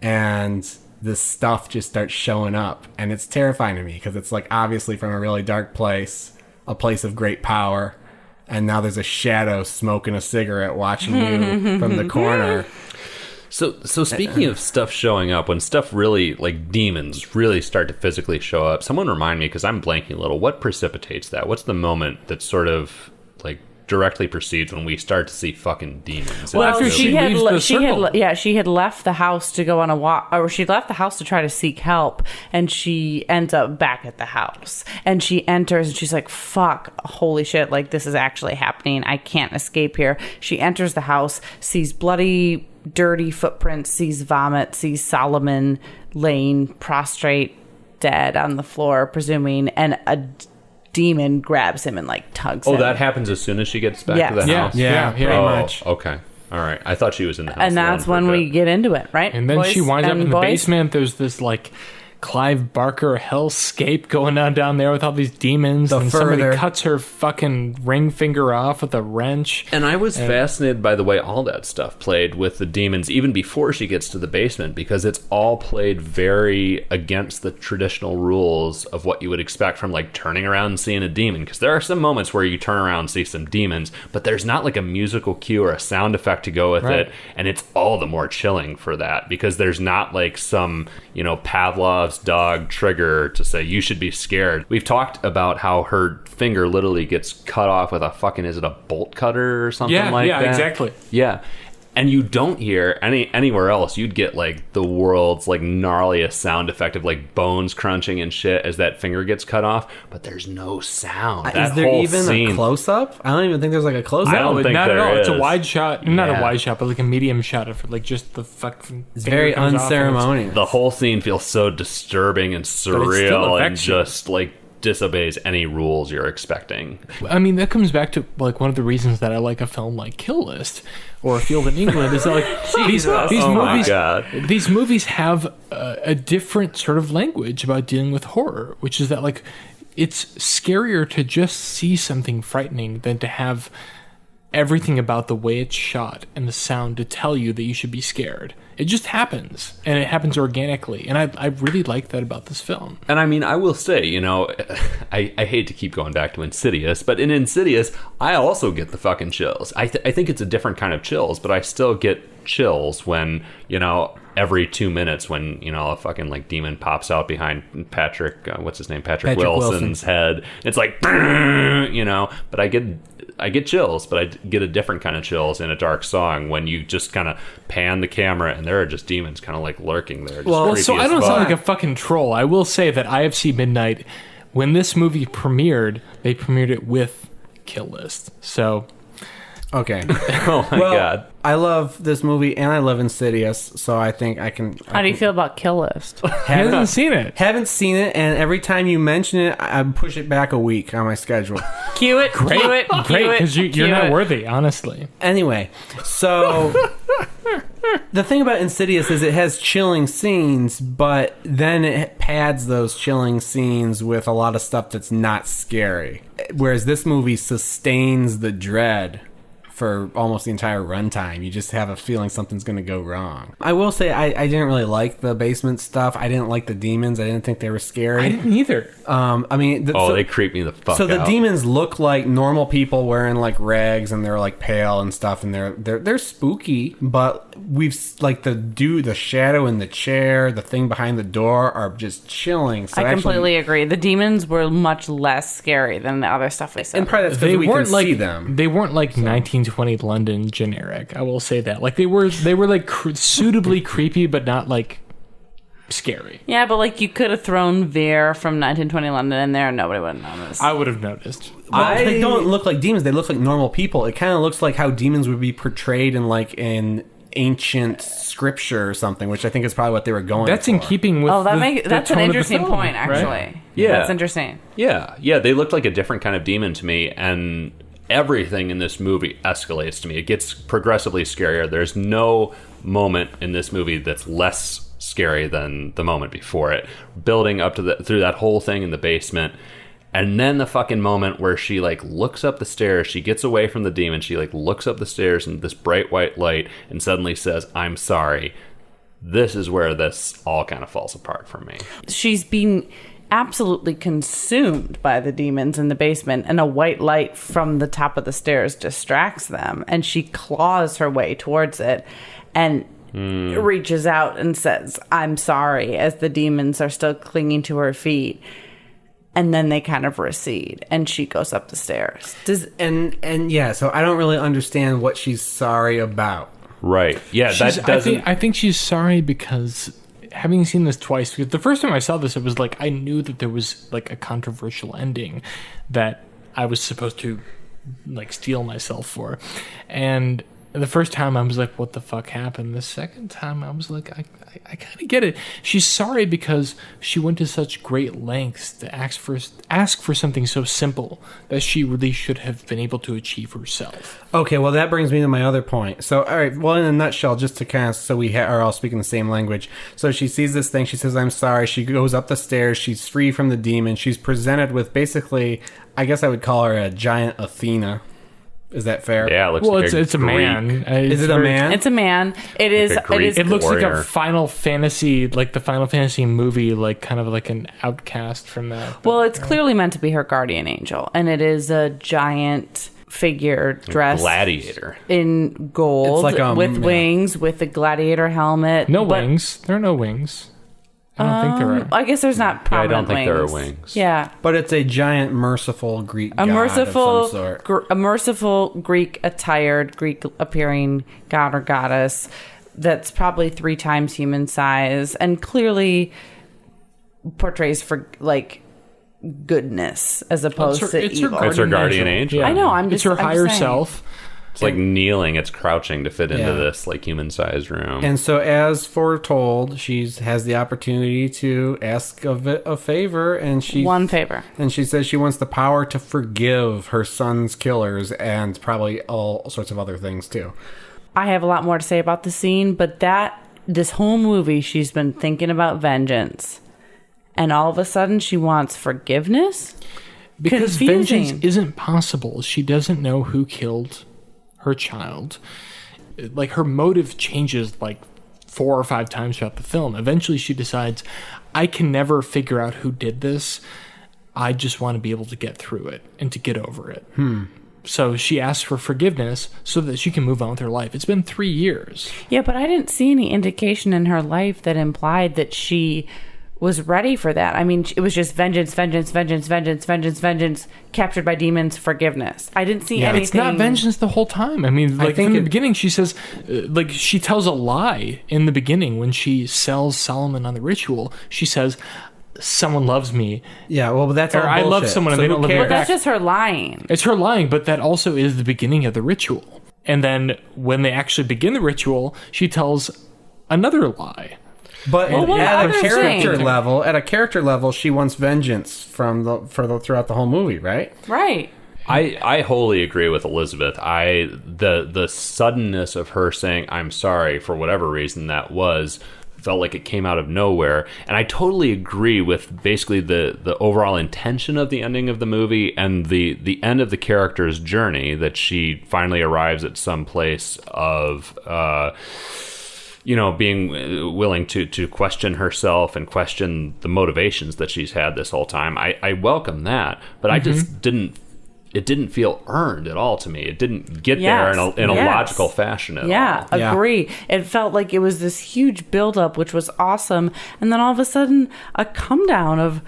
and this stuff just starts showing up, and it's terrifying to me because it's like obviously from a really dark place, a place of great power, and now there's a shadow smoking a cigarette watching you from the corner. So speaking of stuff showing up, when stuff really, like demons, really start to physically show up, someone remind me, because I'm blanking a little, what precipitates that? What's the moment that sort of, like, directly precedes when we start to see fucking demons? Well, after she had left the house to go on a walk, or she left the house to try to seek help, and she ends up back at the house, and she enters, and she's like, fuck, holy shit, like this is actually happening, I can't escape here. She enters the house, sees bloody, dirty footprints, sees vomit, sees Solomon laying prostrate dead on the floor, presuming, and a demon grabs him and like tugs him. Oh, that happens as soon as she gets back to the house? Yeah, pretty much. Okay. All right. I thought she was in the house. And that's when we get into it, right? And then boys she winds up in the boys? basement. There's this like Clive Barker hellscape going on down there with all these demons, and somebody cuts her fucking ring finger off with a wrench. And I was fascinated by the way all that stuff played with the demons, even before she gets to the basement, because it's all played very against the traditional rules of what you would expect from like turning around and seeing a demon. Because there are some moments where you turn around and see some demons, but there's not like a musical cue or a sound effect to go with it, and it's all the more chilling for that, because there's not like some, you know, Pavlov's dog trigger to say you should be scared. We've talked about how her finger literally gets cut off with a fucking, is it a bolt cutter or something like that? Yeah, exactly. Yeah. And you don't hear anywhere else. You'd get like the world's like gnarliest sound effect of like bones crunching and shit as that finger gets cut off, but there's no sound. Is there even a close up? I don't even think there's like a close up. I don't think not there at all. is. It's a wide shot, not Yeah. a wide shot, but like a medium shot of like just the fucking. It's very unceremonious. The whole scene feels so disturbing and surreal and affects you. just like disobeys any rules you're expecting. I mean, that comes back to like one of the reasons that I like a film like Kill List or A Field in England is that like these Oh my movies, God. these movies have a different sort of language about dealing with horror, which is that like it's scarier to just see something frightening than to have everything about the way it's shot and the sound to tell you that you should be scared. It just happens, and it happens organically, and I really like that about this film. And I mean, I will say, you know, I hate to keep going back to Insidious, but in Insidious, I also get the fucking chills. I think it's a different kind of chills, but I still get chills when, you know, every 2 minutes when, you know, a fucking like demon pops out behind Patrick, what's his name? Patrick Wilson's head. It's like, you know, but I get chills, but I get a different kind of chills in A Dark Song when you just kind of pan the camera and there are just demons kind of like lurking there. Well, so I don't sound like a fucking troll. I will say that IFC Midnight, when this movie premiered, they premiered it with Kill List. So, Okay. Oh my God. I love this movie and I love Insidious, so I think I can. How do you feel about Kill List? haven't seen it. Haven't seen it, and every time you mention it, I push it back a week on my schedule. Cue it, cue it, cue Great, it, because you're cue not it. worthy, honestly. Anyway, so the thing about Insidious is it has chilling scenes, but then it pads those chilling scenes with a lot of stuff that's not scary. Whereas this movie sustains the dread for almost the entire runtime. You just have a feeling something's going to go wrong. I will say I didn't really like the basement stuff. I didn't like the demons. I didn't think they were scary. I didn't either. I mean, They creep me the fuck out. so the demons look like normal people wearing like rags, and they're like pale and stuff, and they're spooky. But we've like the shadow in the chair, the thing behind the door are just chilling. So I completely agree. The demons were much less scary than the other stuff we saw. and probably that's They because we can weren't like see them. They weren't like 1920 London generic. I will say that. Like they were like suitably creepy, but not like scary. Yeah, but like you could have thrown Veer from 1920 London in there and nobody would have noticed. I would have noticed. Well, they don't look like demons. They look like normal people. It kind of looks like how demons would be portrayed in like an ancient scripture or something, which I think is probably what they were going That's for. in keeping with. That's an tone of the interesting film, point, right? actually. Yeah. That's interesting. Yeah, they looked like a different kind of demon to me, and everything in this movie escalates to me. It gets progressively scarier. There's no moment in this movie that's less scary than the moment before it. Building up to through that whole thing in the basement, and then the fucking moment where she like looks up the stairs, she gets away from the demon, she like looks up the stairs in this bright white light and suddenly says, "I'm sorry." This is where this all kind of falls apart for me. She's being absolutely consumed by the demons in the basement, and a white light from the top of the stairs distracts them, and she claws her way towards it and reaches out and says, "I'm sorry," as the demons are still clinging to her feet. And then they kind of recede, and she goes up the stairs. And yeah, so I don't really understand what she's sorry about. Right. Yeah, that doesn't... I think she's sorry because having seen this twice, because the first time I saw this, it was like I knew that there was like a controversial ending that I was supposed to like steel myself for. And the first time I was like, what the fuck happened? The second time I was like, I kind of get it. She's sorry because she went to such great lengths to ask for something so simple that she really should have been able to achieve herself. Okay, well, that brings me to my other point. So, all right, well, in a nutshell, just to kind of, so we are all speaking the same language. So she sees this thing, she says, "I'm sorry." She goes up the stairs, she's free from the demon. She's presented with basically, I guess I would call her a giant Athena. Is that fair? Yeah, it looks like it's a man. Is it a man? It's a man. It is. a Greek It looks like warrior. a Final Fantasy, like the Final Fantasy movie, like kind of like an outcast from that. Well, it's clearly meant to be her guardian angel, and it is a giant figure dressed gladiator in gold It's like with wings, with a gladiator helmet. No but wings. There are no wings. I don't think there are. I guess there's not prominent I don't think there are wings. wings. Yeah. But it's a giant, merciful Greek god of some sort. A merciful Greek attired, Greek appearing god or goddess that's probably 3 times human size and clearly portrays for like goodness as opposed to evil. It's her guardian angel. Yeah. I know. It's her higher self. It's like kneeling. It's crouching to fit into this like human-sized room. And so, as foretold, she has the opportunity to ask a favor, and one favor. And she says she wants the power to forgive her son's killers and probably all sorts of other things too. I have a lot more to say about the scene, but this whole movie, she's been thinking about vengeance, and all of a sudden, she wants forgiveness. Because Confusing. vengeance isn't possible. She doesn't know who killed her child. Like, her motive changes like 4 or 5 times throughout the film. Eventually she decides, I can never figure out who did this. I just want to be able to get through it and to get over it. So she asks for forgiveness so that she can move on with her life. It's been 3 years. Yeah, but I didn't see any indication in her life that implied that she was ready for that. I mean, it was just vengeance, captured by demons, forgiveness. I didn't see anything. It's not vengeance the whole time. I mean, like, from the beginning, she says, like, she tells a lie in the beginning when she sells Solomon on the ritual. She says, someone loves me. Yeah, well, that's all I love someone and they don't love me back. That's just her lying. It's her lying, but that also is the beginning of the ritual. And then when they actually begin the ritual, she tells another lie. But at a character level, she wants vengeance throughout the whole movie, right? Right. I wholly agree with Elizabeth. The suddenness of her saying I'm sorry for whatever reason that was felt like it came out of nowhere, and I totally agree with basically the overall intention of the ending of the movie and the end of the character's journey, that she finally arrives at some place of being willing to question herself and question the motivations that she's had this whole time. I welcome that, but I just didn't feel earned at all to me. It didn't get there in a logical fashion at all. Yeah, agree. It felt like it was this huge buildup, which was awesome, and then all of a sudden a come down of,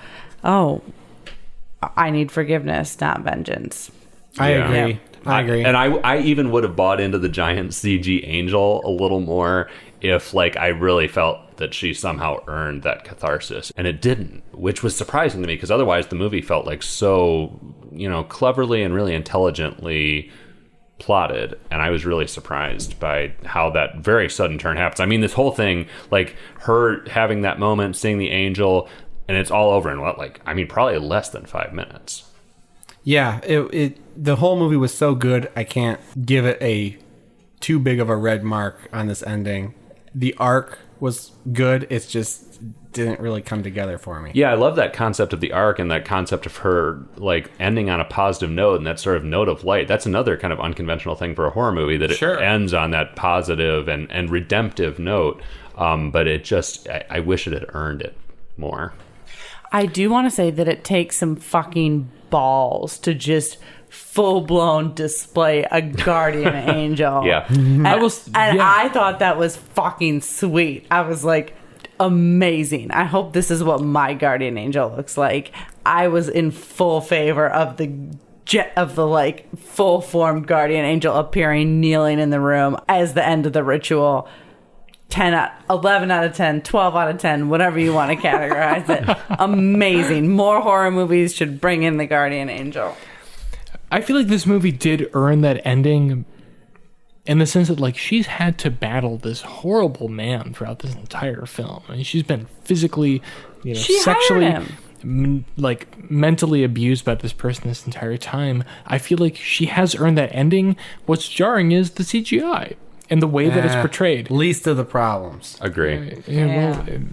I need forgiveness, not vengeance. I agree. Yeah. I agree. And I even would have bought into the giant CG angel a little more if, like, I really felt that she somehow earned that catharsis. And it didn't, which was surprising to me, because otherwise the movie felt like so, cleverly and really intelligently plotted. And I was really surprised by how that very sudden turn happens. I mean, this whole thing, like her having that moment, seeing the angel, and it's all over in probably less than 5 minutes. Yeah, the whole movie was so good, I can't give it a too big of a red mark on this ending. The arc was good, it's just didn't really come together for me. Yeah, I love that concept of the arc and that concept of her like ending on a positive note and that sort of note of light. That's another kind of unconventional thing for a horror movie, that it ends on that positive and redemptive note. But it just, I wish it had earned it more. I do want to say that it takes some fucking balls to just full-blown display a guardian angel. Yeah. And I thought that was fucking sweet. I was like, amazing. I hope this is what my guardian angel looks like. I was in full favor of the like full-formed guardian angel appearing, kneeling in the room as the end of the ritual. 11 out of 10, 12 out of 10, whatever you want to categorize it. Amazing. More horror movies should bring in the guardian angel. I feel like this movie did earn that ending in the sense that, like, she's had to battle this horrible man throughout this entire film. I mean, she's been physically, sexually, mentally abused by this person this entire time. I feel like she has earned that ending. What's jarring is the CGI and the way that it's portrayed. Least of the problems. Agree.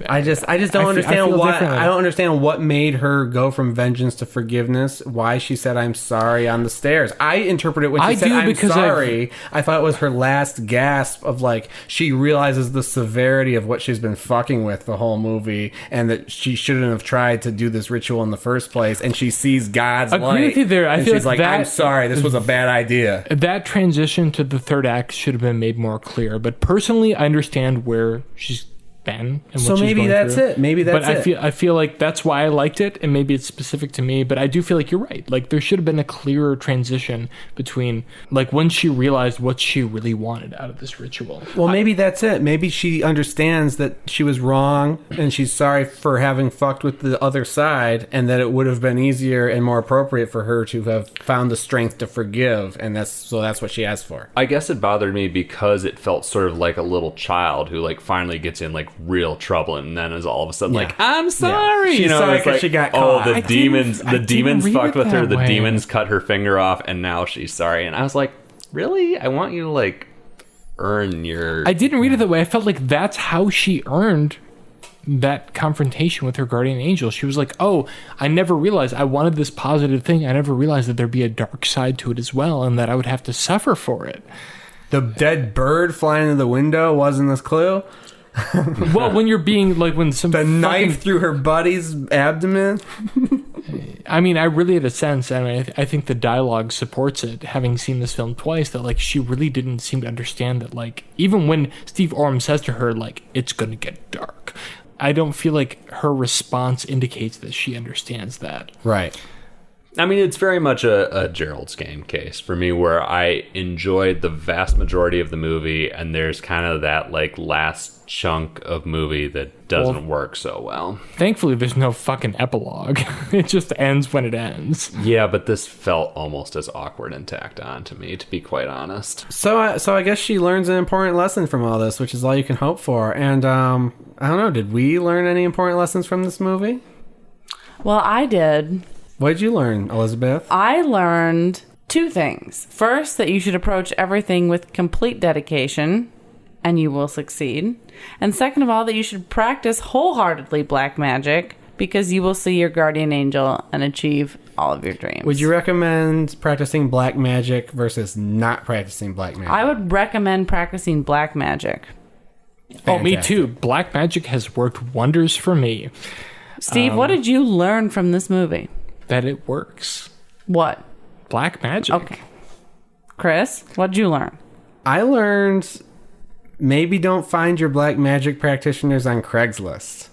I just don't understand I don't understand what made her go from vengeance to forgiveness. Why she said I'm sorry on the stairs. I interpret it when she said I'm sorry. I thought it was her last gasp of, like, she realizes the severity of what she's been fucking with the whole movie, and that she shouldn't have tried to do this ritual in the first place. And she sees God's light. Agree with you there. I feel she's like I'm sorry. This was a bad idea. That transition to the third act should have been made more clear, but personally I understand where she's been. And so maybe that's it. Maybe that's it. But I feel like that's why I liked it, and maybe it's specific to me. But I do feel like you're right. Like there should have been a clearer transition between like when she realized what she really wanted out of this ritual. Well, maybe that's it. Maybe she understands that she was wrong, and she's sorry for having fucked with the other side, and that it would have been easier and more appropriate for her to have found the strength to forgive, and that's what she asked for. I guess it bothered me because it felt sort of like a little child who like finally gets in like real trouble and then is all of a sudden like, I'm sorry. She's you know, sorry it's like, she got caught. the demons fucked with her. The way. demons cut her finger off, and now she's sorry. And I was like, really? I want you to like earn your. I didn't read it that way. I felt like that's how she earned that confrontation with her guardian angel. She was like, oh, I never realized I wanted this positive thing. I never realized that there'd be a dark side to it as well, and that I would have to suffer for it. The dead bird flying in the window wasn't this clue. Well, when you're being like, when some The knife through her buddy's abdomen. I mean, I really had a sense, and I think the dialogue supports it, having seen this film twice, that like she really didn't seem to understand that, like, even when Steve Oram says to her, like, it's gonna get dark, I don't feel like her response indicates that she understands that. Right. I mean, it's very much a Gerald's Game case for me, where I enjoyed the vast majority of the movie, and there's kind of that like last chunk of movie that doesn't work so well. Thankfully, there's no fucking epilogue. It just ends when it ends. Yeah, but this felt almost as awkward and tacked on to me, to be quite honest. So I guess she learns an important lesson from all this, which is all you can hope for. And I don't know, did we learn any important lessons from this movie? Well, I did. What did you learn, Elizabeth? I learned two things. First, that you should approach everything with complete dedication, and you will succeed. And second of all, that you should practice wholeheartedly black magic, because you will see your guardian angel and achieve all of your dreams. Would you recommend practicing black magic versus not practicing black magic? I would recommend practicing black magic. Oh, me Fantastic. too. Black magic has worked wonders for me. Steve, what did you learn from this movie? That it works. What? Black magic. Okay. Chris, what did you learn? I learned maybe don't find your black magic practitioners on Craigslist.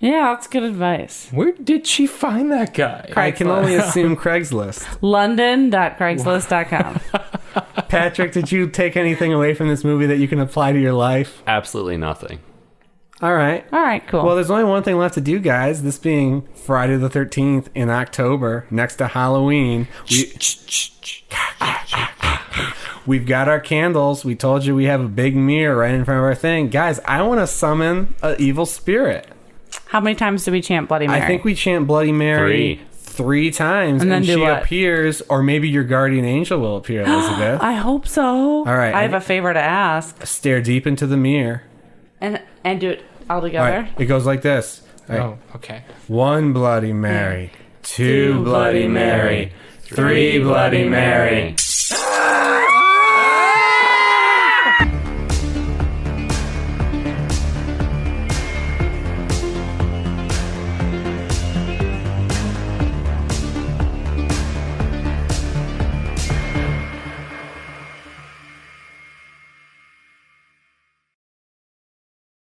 Yeah, that's good advice. Where did she find that guy? I can only assume Craigslist. London.craigslist.com. Patrick, did you take anything away from this movie that you can apply to your life? Absolutely nothing. All right. All right, cool. Well, there's only one thing left to do, guys. This being Friday the 13th in October, next to Halloween. We've got our candles. We told you we have a big mirror right in front of our thing. Guys, I want to summon an evil spirit. How many times do we chant Bloody Mary? I think we chant Bloody Mary 3 times, And then do she what? appears, or maybe your guardian angel will appear, Elizabeth. I hope so. All right. I have a favor to ask. Stare deep into the mirror. And do it all All together. right. It goes like this. All right. Oh, okay. 1 Bloody Mary, 2 Bloody Mary, 3 Bloody Mary.